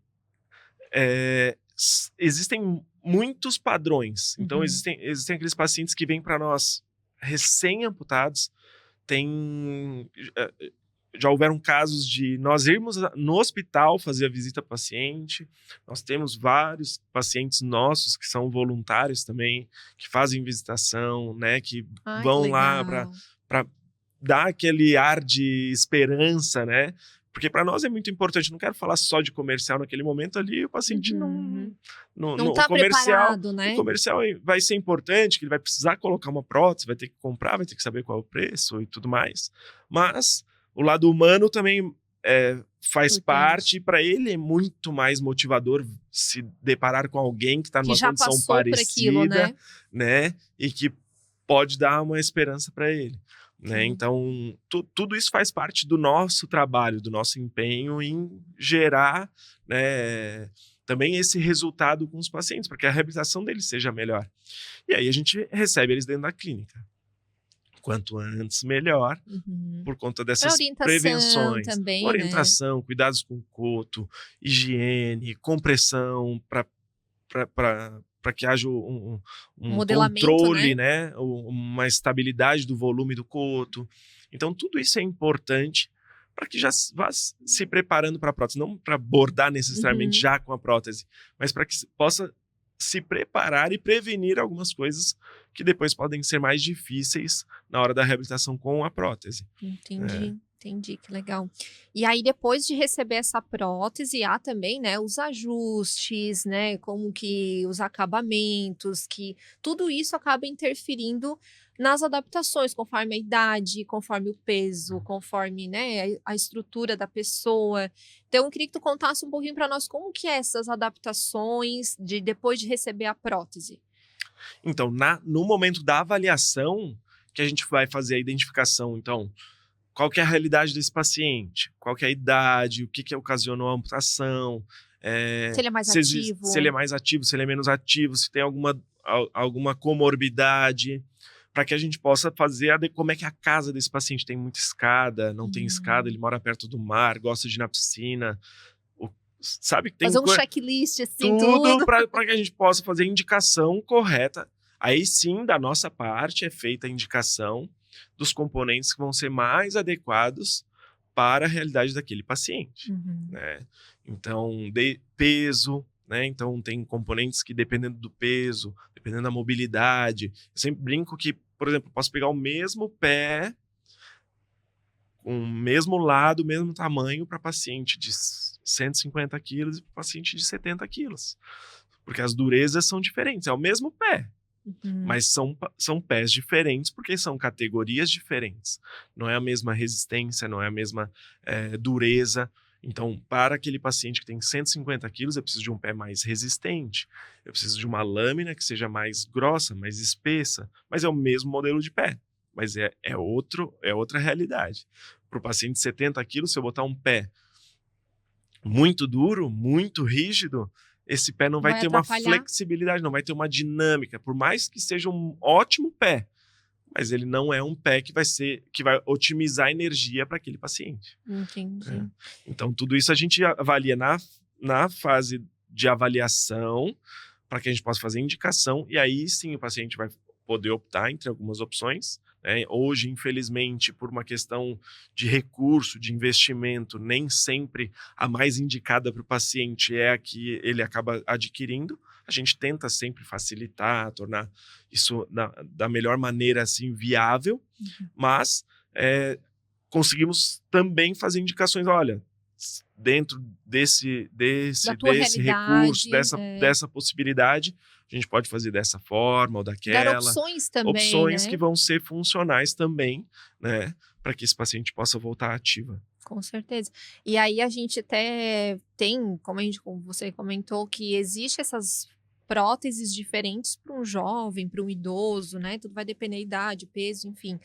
existem muitos padrões. Então, existem aqueles pacientes que vêm para nós recém-amputados. Já houveram casos de nós irmos no hospital fazer a visita ao paciente. Nós temos vários pacientes nossos que são voluntários também, que fazem visitação, né, que vão lá para dar aquele ar de esperança, né? Porque para nós é muito importante. Não quero falar só de comercial naquele momento ali. O paciente não está preparado, né? O comercial vai ser importante, que ele vai precisar colocar uma prótese, vai ter que comprar, vai ter que saber qual é o preço e tudo mais. Mas o lado humano também faz parte. Para ele é muito mais motivador se deparar com alguém que está numa condição parecida, né? E que pode dar uma esperança para ele. Né? Então, tudo isso faz parte do nosso trabalho, do nosso empenho em gerar, né, também esse resultado com os pacientes, para que a reabilitação deles seja melhor. E aí a gente recebe eles dentro da clínica. Quanto antes, melhor, por conta dessas prevenções. Também, orientação, né? Cuidados com o coto, higiene, compressão, para que haja um controle, né? Uma estabilidade do volume do coto. Então, tudo isso é importante para que já vá se preparando para a prótese. Não para bordar necessariamente já com a prótese, mas para que possa se preparar e prevenir algumas coisas que depois podem ser mais difíceis na hora da reabilitação com a prótese. Entendi, que legal. E aí, depois de receber essa prótese, há também, né, os ajustes, né, como que os acabamentos, que tudo isso acaba interferindo nas adaptações, conforme a idade, conforme o peso, conforme, né, a estrutura da pessoa. Então, eu queria que tu contasse um pouquinho para nós como que é essas adaptações depois de receber a prótese. Então, no momento da avaliação, que a gente vai fazer a identificação, então, qual que é a realidade desse paciente? Qual que é a idade? O que ocasionou a amputação? Se ele é mais ativo. Se ele é mais ativo, se ele é menos ativo, se tem alguma comorbidade, para que a gente possa fazer como é que é a casa desse paciente. Tem muita escada, não tem escada, ele mora perto do mar, gosta de ir na piscina. Sabe? Tem fazer um checklist, assim, tudo para que a gente possa fazer a indicação correta. Aí sim, da nossa parte, é feita a indicação dos componentes que vão ser mais adequados para a realidade daquele paciente. Né? Então, peso, né? Então tem componentes que, dependendo do peso, dependendo da mobilidade, eu sempre brinco que, por exemplo, posso pegar o mesmo pé, com o mesmo lado, o mesmo tamanho para paciente de 150 quilos e para paciente de 70 quilos. Porque as durezas são diferentes, é o mesmo pé. Mas são pés diferentes porque são categorias diferentes. Não é a mesma resistência, não é a mesma dureza. Então, para aquele paciente que tem 150 quilos, eu preciso de um pé mais resistente. Eu preciso de uma lâmina que seja mais grossa, mais espessa. Mas é o mesmo modelo de pé. Mas é outra realidade. Para o paciente de 70 quilos, se eu botar um pé muito duro, muito rígido, esse pé não vai ter uma flexibilidade, não vai ter uma dinâmica, por mais que seja um ótimo pé, mas ele não é um pé que vai otimizar a energia para aquele paciente. Entendi. Então, tudo isso a gente avalia na fase de avaliação, para que a gente possa fazer indicação, e aí sim o paciente vai poder optar entre algumas opções. Né? Hoje, infelizmente, por uma questão de recurso, de investimento, nem sempre a mais indicada para o paciente é a que ele acaba adquirindo. A gente tenta sempre facilitar, tornar isso da melhor maneira assim, viável, mas conseguimos também fazer indicações, olha, dentro desse recurso, dessa possibilidade, a gente pode fazer dessa forma ou daquela. Dar opções também, opções, né? que vão ser funcionais também, né? Para que esse paciente possa voltar ativa. Com certeza. E aí a gente até tem, como você comentou, que existe essas próteses diferentes para um jovem, para um idoso, né? Tudo vai depender da idade, peso, enfim.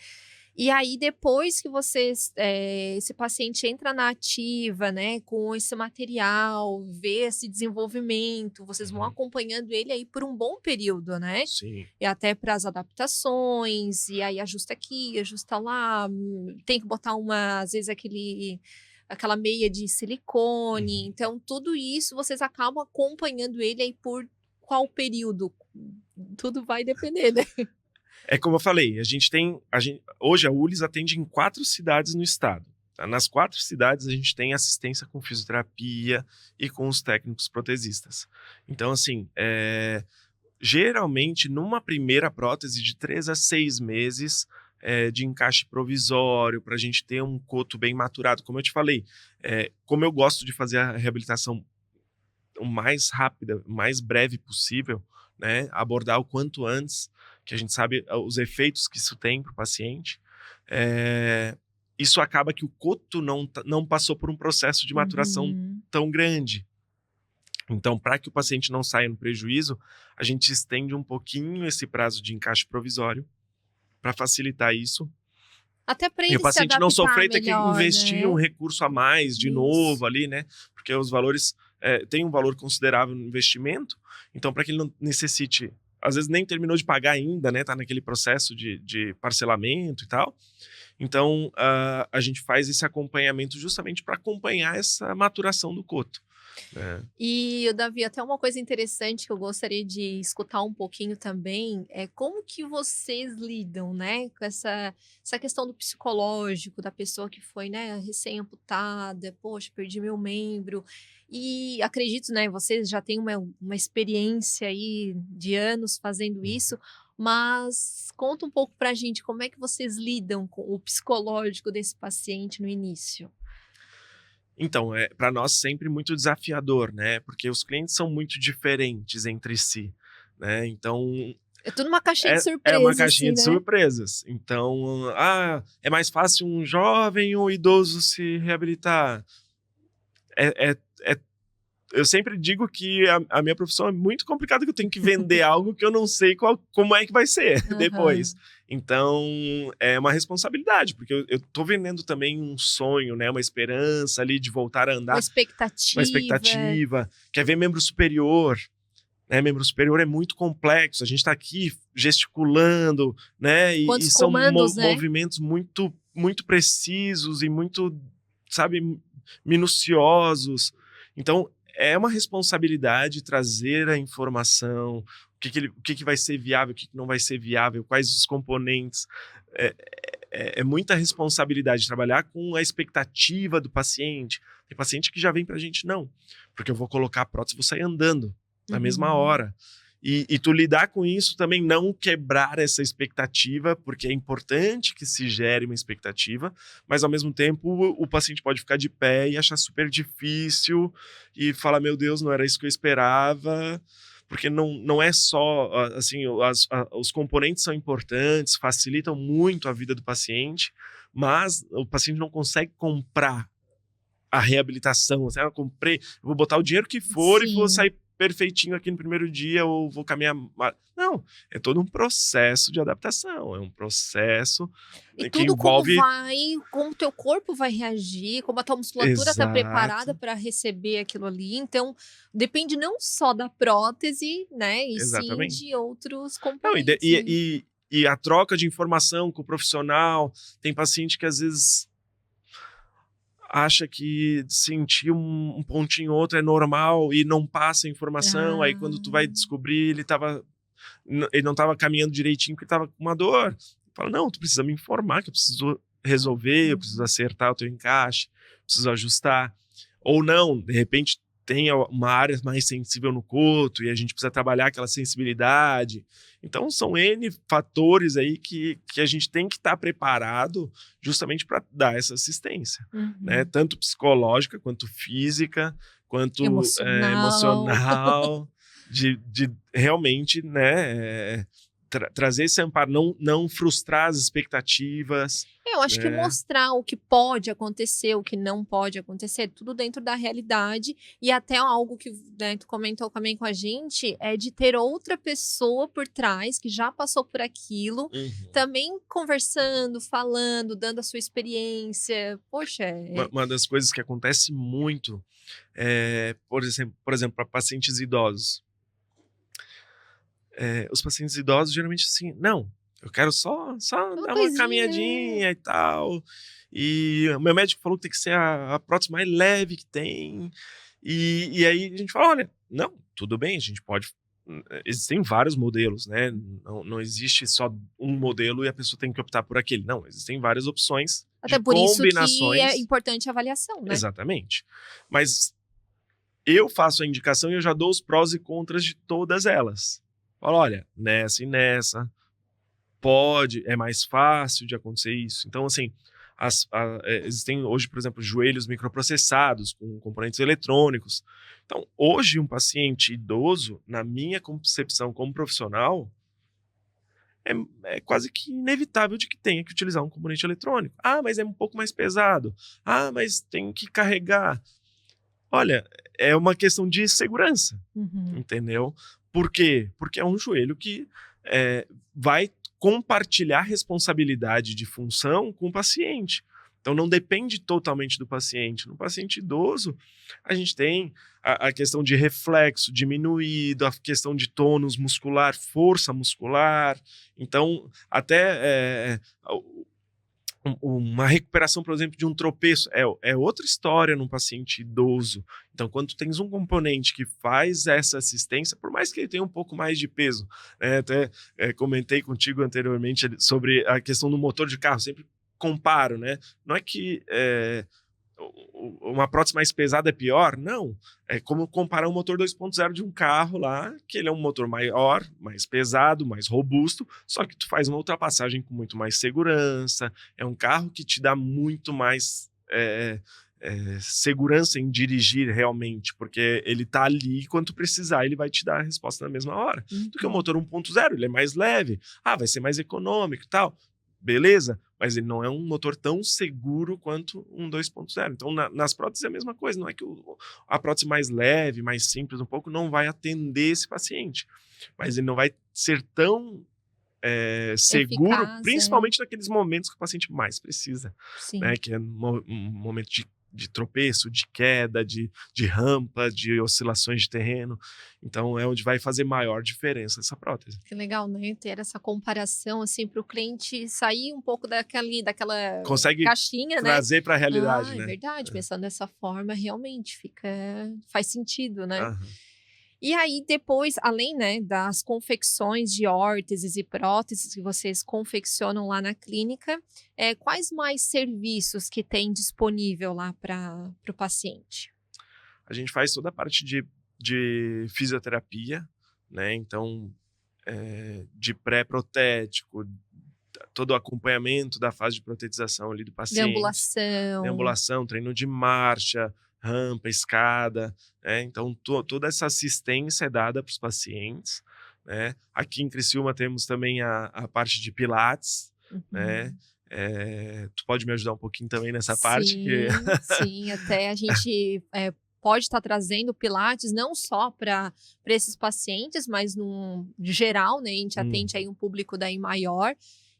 E aí, depois que esse paciente entra na ativa, né, com esse material, vê esse desenvolvimento, vocês vão acompanhando ele aí por um bom período, né? Sim. E até para as adaptações, e aí ajusta aqui, ajusta lá, tem que botar às vezes aquela meia de silicone. Então, tudo isso vocês acabam acompanhando ele aí por qual período? Tudo vai depender, né? É como eu falei, hoje a ULIS atende em 4 cidades no estado. Tá? Nas 4 cidades a gente tem assistência com fisioterapia e com os técnicos protesistas. Então, assim, geralmente numa primeira prótese de 3 a 6 meses de encaixe provisório, para a gente ter um coto bem maturado. Como eu te falei, como eu gosto de fazer a reabilitação o mais rápida, o mais breve possível, né? Abordar o quanto antes, que a gente sabe os efeitos que isso tem para o paciente, isso acaba que o coto não passou por um processo de maturação tão grande. Então, para que o paciente não saia no prejuízo, a gente estende um pouquinho esse prazo de encaixe provisório para facilitar isso. Até para E ele o paciente se não adaptar sofrer e ter que melhor, investir né? um recurso a mais de novo ali, né? Porque os valores têm um valor considerável no investimento. Então, para que ele não necessite, às vezes nem terminou de pagar ainda, né? Tá naquele processo de parcelamento e tal. Então, a gente faz esse acompanhamento justamente para acompanhar essa maturação do coto. E, Davi, até uma coisa interessante que eu gostaria de escutar um pouquinho também é como que vocês lidam, né, com essa questão do psicológico da pessoa que foi, né, recém-amputada, poxa, perdi meu membro. E acredito, né, vocês já têm uma experiência aí de anos fazendo isso, mas conta um pouco pra gente como é que vocês lidam com o psicológico desse paciente no início. Então, para nós sempre muito desafiador, né? Porque os clientes são muito diferentes entre si, né? Então, É tudo uma caixinha de é uma surpresa, caixinha assim, de né? surpresas. Então, é mais fácil um jovem ou um idoso se reabilitar. Eu sempre digo que a minha profissão é muito complicada, que eu tenho que vender algo que eu não sei como é que vai ser depois. Então, é uma responsabilidade, porque eu tô vendendo também um sonho, né? Uma esperança ali de voltar a andar. Uma expectativa. Uma expectativa. Quer ver membro superior, né? Membro superior é muito complexo. A gente tá aqui gesticulando, né? E são comandos, né? movimentos muito, muito precisos e muito, sabe, minuciosos. Então, é uma responsabilidade trazer a informação, o que vai ser viável, o que não vai ser viável, quais os componentes. É muita responsabilidade trabalhar com a expectativa do paciente. Tem paciente que já vem pra gente, não, porque eu vou colocar a prótese e vou sair andando na mesma hora. E tu lidar com isso também, não quebrar essa expectativa, porque é importante que se gere uma expectativa, mas ao mesmo tempo o paciente pode ficar de pé e achar super difícil e falar, meu Deus, não era isso que eu esperava, porque não é só, assim, os componentes são importantes, facilitam muito a vida do paciente, mas o paciente não consegue comprar a reabilitação. Assim, eu comprei, eu vou botar o dinheiro que for e vou sair perfeitinho aqui no primeiro dia ou vou caminhar. Não, é todo um processo de adaptação, é um processo e que tudo envolve... como o teu corpo vai reagir, como a tua musculatura está preparada para receber aquilo ali. Então, depende não só da prótese, né, e sim de outros componentes. E a troca de informação com o profissional, tem paciente que às vezes acha que sentir um pontinho ou outro é normal e não passa a informação, aí quando tu vai descobrir, ele não estava caminhando direitinho porque estava com uma dor. Fala, não, tu precisa me informar que eu preciso resolver, eu preciso acertar o teu encaixe, preciso ajustar. Ou não, de repente tem uma área mais sensível no coto e a gente precisa trabalhar aquela sensibilidade. Então, são N fatores aí que a gente tem que estar preparado justamente para dar essa assistência, né? Tanto psicológica, quanto física, quanto emocional, de realmente, né, trazer esse amparo, não frustrar as expectativas. Eu acho que mostrar o que pode acontecer, o que não pode acontecer, tudo dentro da realidade. E até algo que, né, tu comentou também com a gente, é de ter outra pessoa por trás, que já passou por aquilo, também conversando, falando, dando a sua experiência. Poxa. Uma das coisas que acontece muito por exemplo, para pacientes idosos. Os pacientes idosos geralmente assim, não, eu quero só dar uma caminhadinha e tal. E o meu médico falou que tem que ser a prótese mais leve que tem. E aí a gente fala, olha, não, tudo bem, a gente pode... Existem vários modelos, né? Não existe só um modelo e a pessoa tem que optar por aquele. Não, existem várias opções até de por combinações. Isso que é importante a avaliação, né? Exatamente. Mas eu faço a indicação e eu já dou os prós e contras de todas elas. Fala, olha, nessa e nessa, é mais fácil de acontecer isso. Então, assim, existem hoje, por exemplo, joelhos microprocessados com componentes eletrônicos. Então, hoje, um paciente idoso, na minha concepção como profissional, é quase que inevitável de que tenha que utilizar um componente eletrônico. Ah, mas é um pouco mais pesado. Ah, mas tem que carregar. Olha, é uma questão de segurança, entendeu? Por quê? Porque é um joelho que vai compartilhar responsabilidade de função com o paciente. Então, não depende totalmente do paciente. No paciente idoso, a gente tem a questão de reflexo diminuído, a questão de tônus muscular, força muscular. Então, até uma recuperação, por exemplo, de um tropeço é outra história num paciente idoso. Então, quando tu tens um componente que faz essa assistência, por mais que ele tenha um pouco mais de peso, né? Até comentei contigo anteriormente sobre a questão do motor de carro, sempre comparo, né? Não é que uma prótese mais pesada é pior, não. É como comparar um motor 2.0 de um carro lá, que ele é um motor maior, mais pesado, mais robusto, só que tu faz uma ultrapassagem com muito mais segurança, é um carro que te dá muito mais segurança em dirigir realmente, porque ele tá ali e quando tu precisar, ele vai te dar a resposta na mesma hora. Do que o motor 1.0, ele é mais leve, vai ser mais econômico e tal. Beleza, mas ele não é um motor tão seguro quanto um 2.0. Então, nas próteses é a mesma coisa. Não é que a prótese mais leve, mais simples um pouco, não vai atender esse paciente. Mas ele não vai ser tão seguro, eficaz, principalmente naqueles momentos que o paciente mais precisa. Né? Que é um momento de tropeço, de queda, de rampa, de oscilações de terreno. Então, é onde vai fazer maior diferença essa prótese. Que legal, né? Ter essa comparação, assim, para o cliente sair um pouco daquela consegue caixinha, trazer para a realidade, né? É verdade. Pensando dessa forma, realmente faz sentido, né? E aí, depois, além, né, das confecções de órteses e próteses que vocês confeccionam lá na clínica, quais mais serviços que tem disponível lá para o paciente? A gente faz toda a parte de fisioterapia, né? Então, de pré-protético, todo o acompanhamento da fase de protetização ali do paciente. Deambulação, treino de marcha, rampa, escada, né? Então toda essa assistência é dada para os pacientes, né? Aqui em Criciúma temos também a parte de pilates, né? Tu pode me ajudar um pouquinho também nessa parte? Sim, até a gente pode estar trazendo pilates não só para esses pacientes, mas de geral, né? A gente atende aí um público daí maior.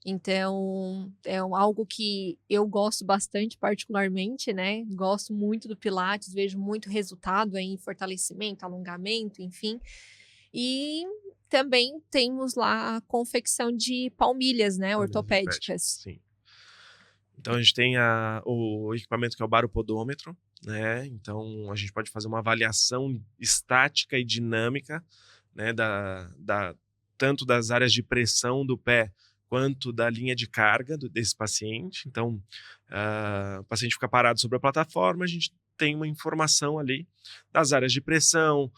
Então, é algo que eu gosto bastante, particularmente, né? Gosto muito do Pilates, vejo muito resultado aí em fortalecimento, alongamento, enfim. E também temos lá a confecção de palmilhas, né? Ortopédicas. Sim. Então, a gente tem o equipamento que é o baropodômetro, né? Então, a gente pode fazer uma avaliação estática e dinâmica, né? Tanto das áreas de pressão do pé, quanto da linha de carga desse paciente. Então, o paciente fica parado sobre a plataforma, a gente tem uma informação ali das áreas de pressão,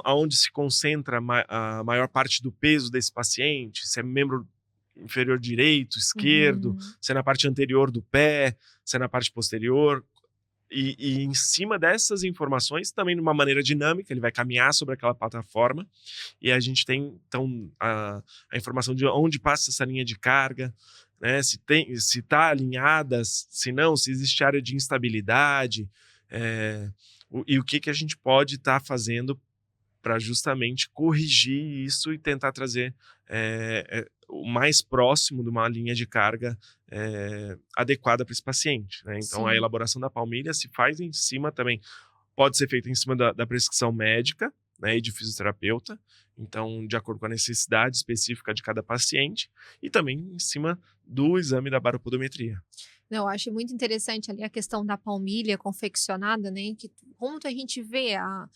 aonde se concentra a maior parte do peso desse paciente, se é membro inferior direito, esquerdo, se é na parte anterior do pé, se é na parte posterior. E em cima dessas informações, também de uma maneira dinâmica, ele vai caminhar sobre aquela plataforma e a gente tem, então, a informação de onde passa essa linha de carga, né? Se está alinhada, se não, se existe área de instabilidade, e o que a gente pode estar fazendo para justamente corrigir isso e tentar trazer o mais próximo de uma linha de carga adequada para esse paciente, né? Então, a elaboração da palmilha se faz em cima também, pode ser feita em cima da prescrição médica, né, e de fisioterapeuta, então, de acordo com a necessidade específica de cada paciente, e também em cima do exame da baropodometria. Eu acho muito interessante ali a questão da palmilha confeccionada, né? Que como a gente vê a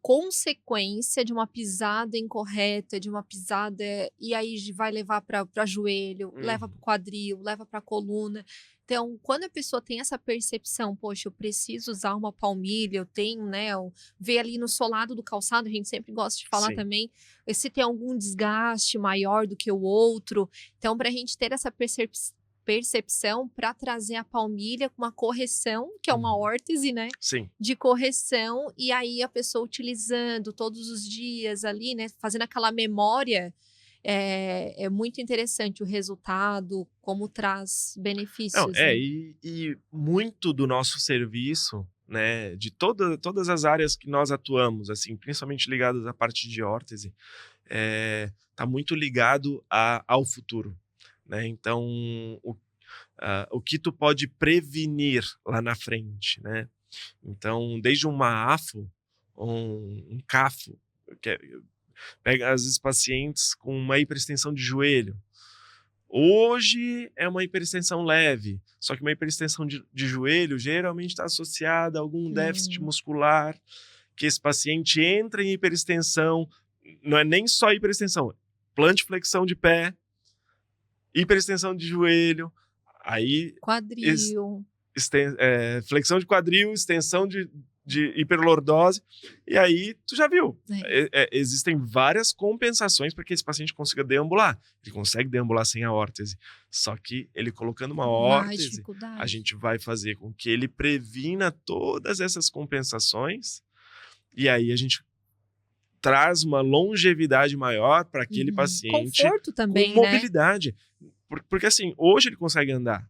consequência de uma pisada incorreta, de uma pisada, e aí vai levar para joelho, leva para o quadril, leva para a coluna. Então, quando a pessoa tem essa percepção, poxa, eu preciso usar uma palmilha, eu tenho, né, ver ali no solado do calçado, a gente sempre gosta de falar também, se tem algum desgaste maior do que o outro. Então, para a gente ter essa percepção para trazer a palmilha com uma correção, que é uma órtese, né? Sim. De correção, e aí a pessoa utilizando todos os dias ali, né? Fazendo aquela memória, é muito interessante o resultado, como traz benefícios. Né? E muito do nosso serviço, né? De todas as áreas que nós atuamos, assim, principalmente ligadas à parte de órtese, tá muito ligado ao futuro. Né? Então, o que tu pode prevenir lá na frente, né? Então, desde uma AFO, um CAFO, pega às vezes pacientes com uma hiperextensão de joelho. Hoje é uma hiperextensão leve, só que uma hiperextensão de joelho geralmente está associada a algum déficit muscular, que esse paciente entra em hiperextensão, não é nem só hiperextensão, plantiflexão de pé, hiperextensão de joelho, aí quadril, flexão de quadril, extensão de hiperlordose, e aí tu já viu, existem várias compensações para que esse paciente consiga deambular. Ele consegue deambular sem a órtese, só que ele colocando uma órtese, a gente vai fazer com que ele previna todas essas compensações, e aí a gente traz uma longevidade maior para aquele paciente. Conforto também, com mobilidade. Né? Porque assim, hoje ele consegue andar.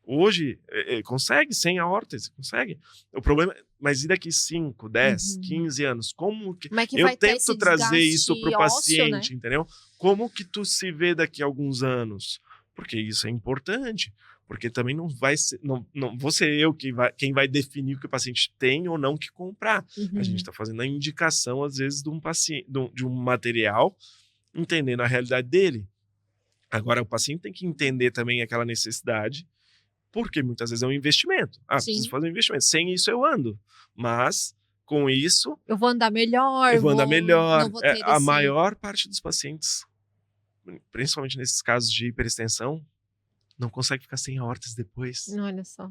Hoje ele consegue sem a órtese, consegue. O problema é, mas e daqui 5, 10, 15 anos? Como que eu tento trazer isso para o paciente, né? Entendeu? Como que tu se vê daqui a alguns anos? Porque isso é importante. Porque também não vai ser, não vou ser eu quem vai definir o que o paciente tem ou não que comprar. A gente está fazendo a indicação, às vezes, de um paciente, de um material, entendendo a realidade dele. Agora, o paciente tem que entender também aquela necessidade, porque muitas vezes é um investimento. Preciso fazer um investimento. Sem isso eu ando. Mas, com isso... eu vou andar melhor. Eu vou andar melhor. Não vou ter a maior parte dos pacientes, principalmente nesses casos de hiperextensão, não consegue ficar sem a órtese depois. Olha só.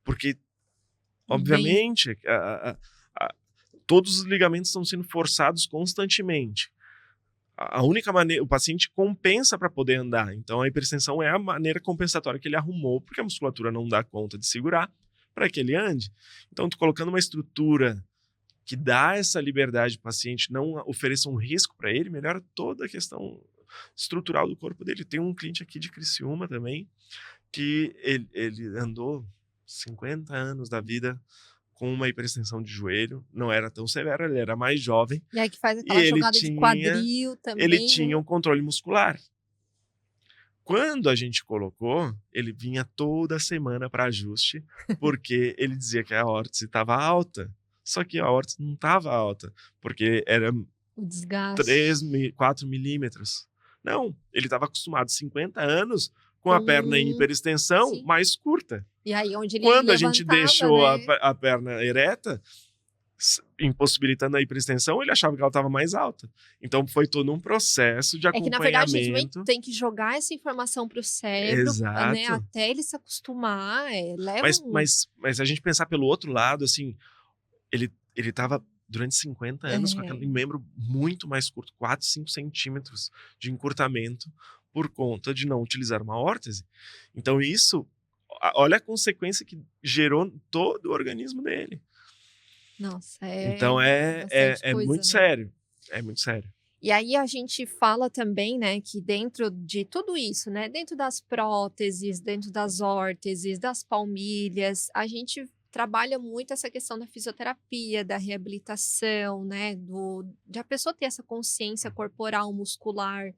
Porque, obviamente, todos os ligamentos estão sendo forçados constantemente. A única maneira, o paciente compensa para poder andar. Então, a hiperextensão é a maneira compensatória que ele arrumou, porque a musculatura não dá conta de segurar para que ele ande. Então, tu colocando uma estrutura que dá essa liberdade para o paciente, não ofereça um risco para ele, melhora toda a questão estrutural do corpo dele. Tem um cliente aqui de Criciúma também, que ele andou 50 anos da vida com uma hiperextensão de joelho, não era tão severa, ele era mais jovem. E aí que faz aquela jogada de quadril também. Ele tinha um controle muscular. Quando a gente colocou, ele vinha toda semana para ajuste, porque ele dizia que a órtese estava alta, só que a órtese não estava alta, porque era o desgaste. 4 milímetros. Não, ele estava acostumado 50 anos com a perna em hiperextensão mais curta. E aí onde ele quando a gente deixou, né, a perna ereta, impossibilitando a hiperextensão, ele achava que ela estava mais alta. Então foi todo um processo de É que, na verdade, a gente acompanhamento. tem que jogar essa informação para o cérebro, né, Exato. até ele se acostumar, leva Mas se a gente pensar pelo outro lado, assim, ele estava durante 50 anos com aquele membro muito mais curto, 4, 5 centímetros de encurtamento, por conta de não utilizar uma órtese. Então isso, olha a consequência que gerou em todo o organismo dele. Nossa, Então bastante é coisa, muito né? sério, é muito sério. E aí a gente fala também, né, que dentro de tudo isso, né, dentro das próteses, dentro das órteses, das palmilhas, a gente trabalha muito essa questão da fisioterapia, da reabilitação, né, de a pessoa ter essa consciência corporal, muscular,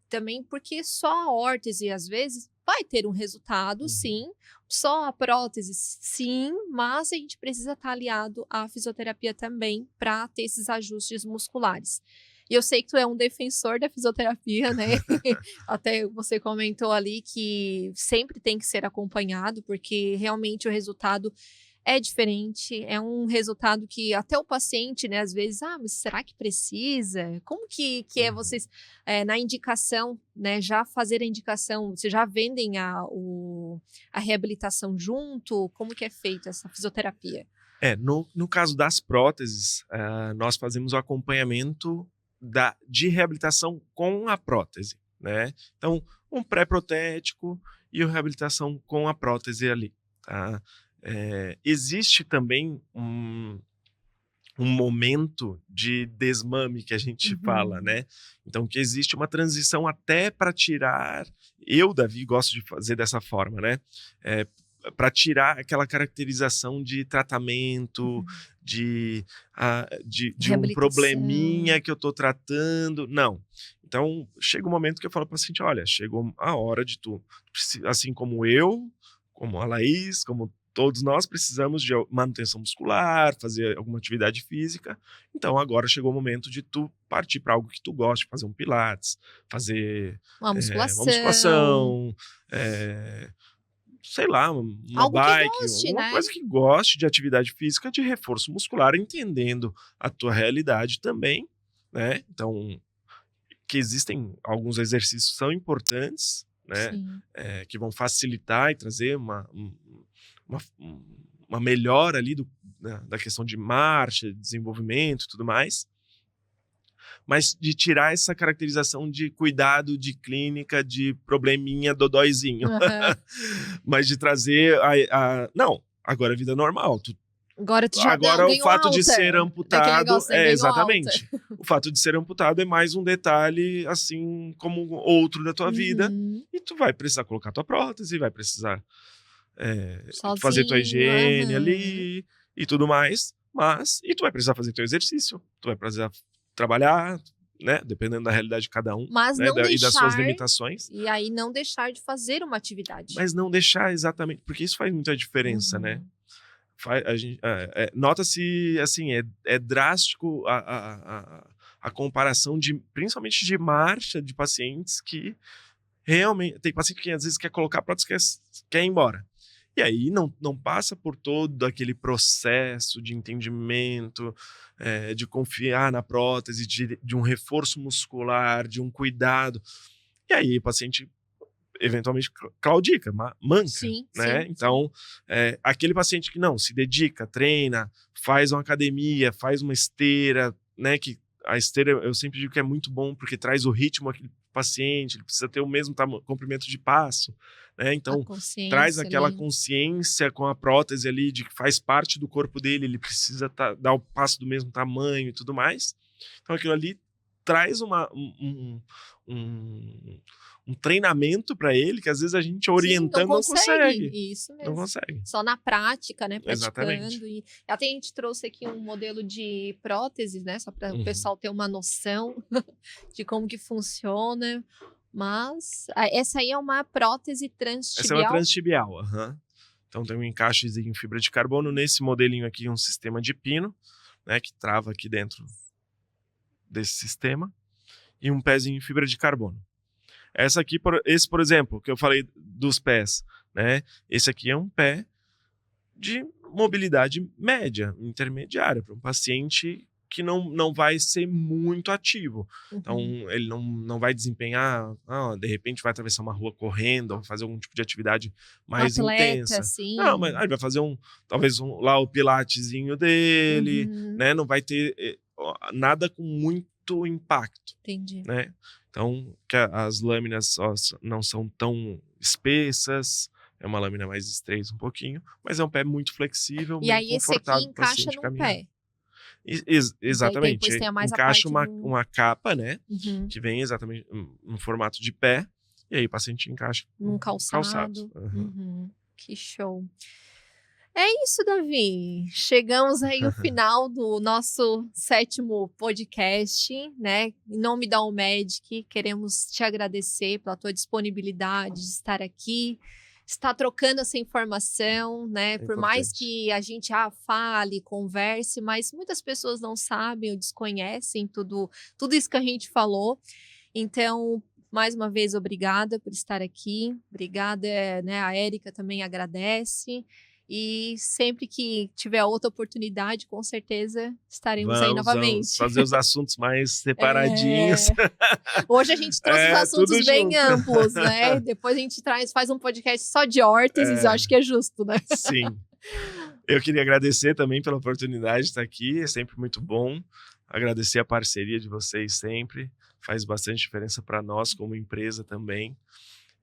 também porque só a órtese, às vezes, vai ter um resultado, sim, só a prótese, sim, mas a gente precisa estar aliado à fisioterapia também para ter esses ajustes musculares. E eu sei que tu é um defensor da fisioterapia, né? Até você comentou ali que sempre tem que ser acompanhado, porque realmente o resultado é diferente, é um resultado que até o paciente, né, às vezes, mas será que precisa? Como que é vocês, na indicação, né, já fazer a indicação, vocês já vendem a reabilitação junto? Como que é feita essa fisioterapia? No caso das próteses, nós fazemos o acompanhamento de reabilitação com a prótese, né? Então, um pré-protético e a reabilitação com a prótese ali, tá? Existe também um momento de desmame que a gente fala, né? Então, que existe uma transição até para tirar. Eu, Davi, gosto de fazer dessa forma, né? Para tirar aquela caracterização de tratamento, de um probleminha que eu estou tratando. Não. Então, chega um momento que eu falo para o paciente, olha, chegou a hora de tu, assim como eu, como a Laís, como todos nós precisamos de manutenção muscular, fazer alguma atividade física. Então, agora chegou o momento de tu partir para algo que tu goste, fazer um pilates, fazer uma musculação, sei lá, uma algo bike, que goste, alguma né? coisa que goste de atividade física, de reforço muscular, entendendo a tua realidade também, né? Então, que existem alguns exercícios que são importantes, né? Que vão facilitar e trazer uma melhora ali da questão de marcha, desenvolvimento e tudo mais, mas de tirar essa caracterização de cuidado de clínica, de probleminha dodóizinho, mas de trazer não, agora é vida normal, agora tu já agora o fato alta. de ser amputado negócio, né? exatamente. O fato de ser amputado é mais um detalhe, assim como outro da tua vida, e tu vai precisar colocar tua prótese, vai precisar fazer tua higiene ali e tudo mais, e tu vai precisar fazer teu exercício, tu vai precisar trabalhar, né, dependendo da realidade de cada um, mas né, e das suas limitações. E aí não deixar de fazer uma atividade. Mas não deixar exatamente, porque isso faz muita diferença, né? Nota-se, assim, é drástico a comparação principalmente de marcha de pacientes que realmente, tem paciente que às vezes quer colocar prótese, quer ir embora. E aí não passa por todo aquele processo de entendimento, de confiar na prótese, de um reforço muscular, de um cuidado. E aí o paciente eventualmente claudica, manca, né? Sim. Então, aquele paciente que não se dedica, treina, faz uma academia, faz uma esteira, né? Que a esteira eu sempre digo que é muito bom porque traz o ritmo àquele paciente, ele precisa ter o mesmo comprimento de passo, né? Então, traz aquela consciência com a prótese ali de que faz parte do corpo dele, ele precisa dar o passo do mesmo tamanho e tudo mais. Então, aquilo ali traz um treinamento para ele que às vezes a gente orientando não consegue. Isso mesmo. Não consegue. Só na prática, né? Praticando. Exatamente. E até a gente trouxe aqui um modelo de prótese, né? Só para o pessoal ter uma noção de como que funciona. Mas essa aí é uma prótese transtibial. Essa é uma transtibial, Então tem um encaixezinho em fibra de carbono. Nesse modelinho aqui, um sistema de pino, né? Que trava aqui dentro desse sistema. E um pezinho em fibra de carbono. Esse, por exemplo, que eu falei dos pés, né? Esse aqui é um pé de mobilidade média, intermediária, para um paciente que não vai ser muito ativo. Então, ele não vai desempenhar, de repente vai atravessar uma rua correndo, ou fazer algum tipo de atividade mais intensa. Sim. Não, mas ele vai fazer talvez lá o pilatezinho dele, né? Não vai ter nada com muito impacto. Entendi. Né? Então, que as lâminas não são tão espessas, é uma lâmina mais estreita um pouquinho, mas é um pé muito flexível, e aí esse aqui encaixa no pé. Exatamente. Depois tem a mais encaixa a parte uma capa, né? Que vem exatamente no formato de pé, e aí o paciente encaixa num calçado. Que show. É isso, Davi. Chegamos aí ao final do nosso 7º podcast, né? Em nome da Omedic, queremos te agradecer pela tua disponibilidade de estar aqui, estar trocando essa informação, né? Por mais que a gente fale, converse, mas muitas pessoas não sabem ou desconhecem tudo isso que a gente falou. Então, mais uma vez, obrigada por estar aqui. Obrigada, né? A Érica também agradece. E sempre que tiver outra oportunidade, com certeza estaremos aí novamente. Vamos fazer os assuntos mais separadinhos. Hoje a gente trouxe os assuntos bem amplos, né? Depois a gente faz um podcast só de órteses, eu acho que é justo, né? Sim. Eu queria agradecer também pela oportunidade de estar aqui, é sempre muito bom. Agradecer a parceria de vocês sempre, faz bastante diferença para nós como empresa também.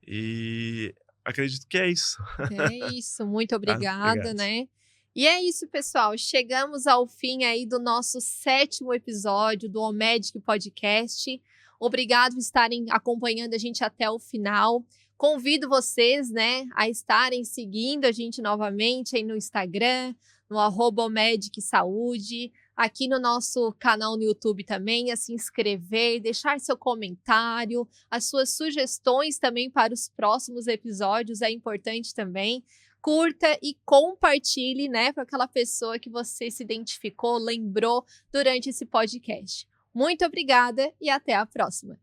E acredito que é isso. É isso, muito obrigada, né? E é isso, pessoal. Chegamos ao fim aí do nosso 7º episódio do Omedic Podcast. Obrigado por estarem acompanhando a gente até o final. Convido vocês, né, a estarem seguindo a gente novamente aí no Instagram, no @omedicsaúde, aqui no nosso canal no YouTube também, a se inscrever, deixar seu comentário, as suas sugestões também para os próximos episódios, é importante também. Curta e compartilhe, né, para aquela pessoa que você se identificou, lembrou durante esse podcast. Muito obrigada e até a próxima.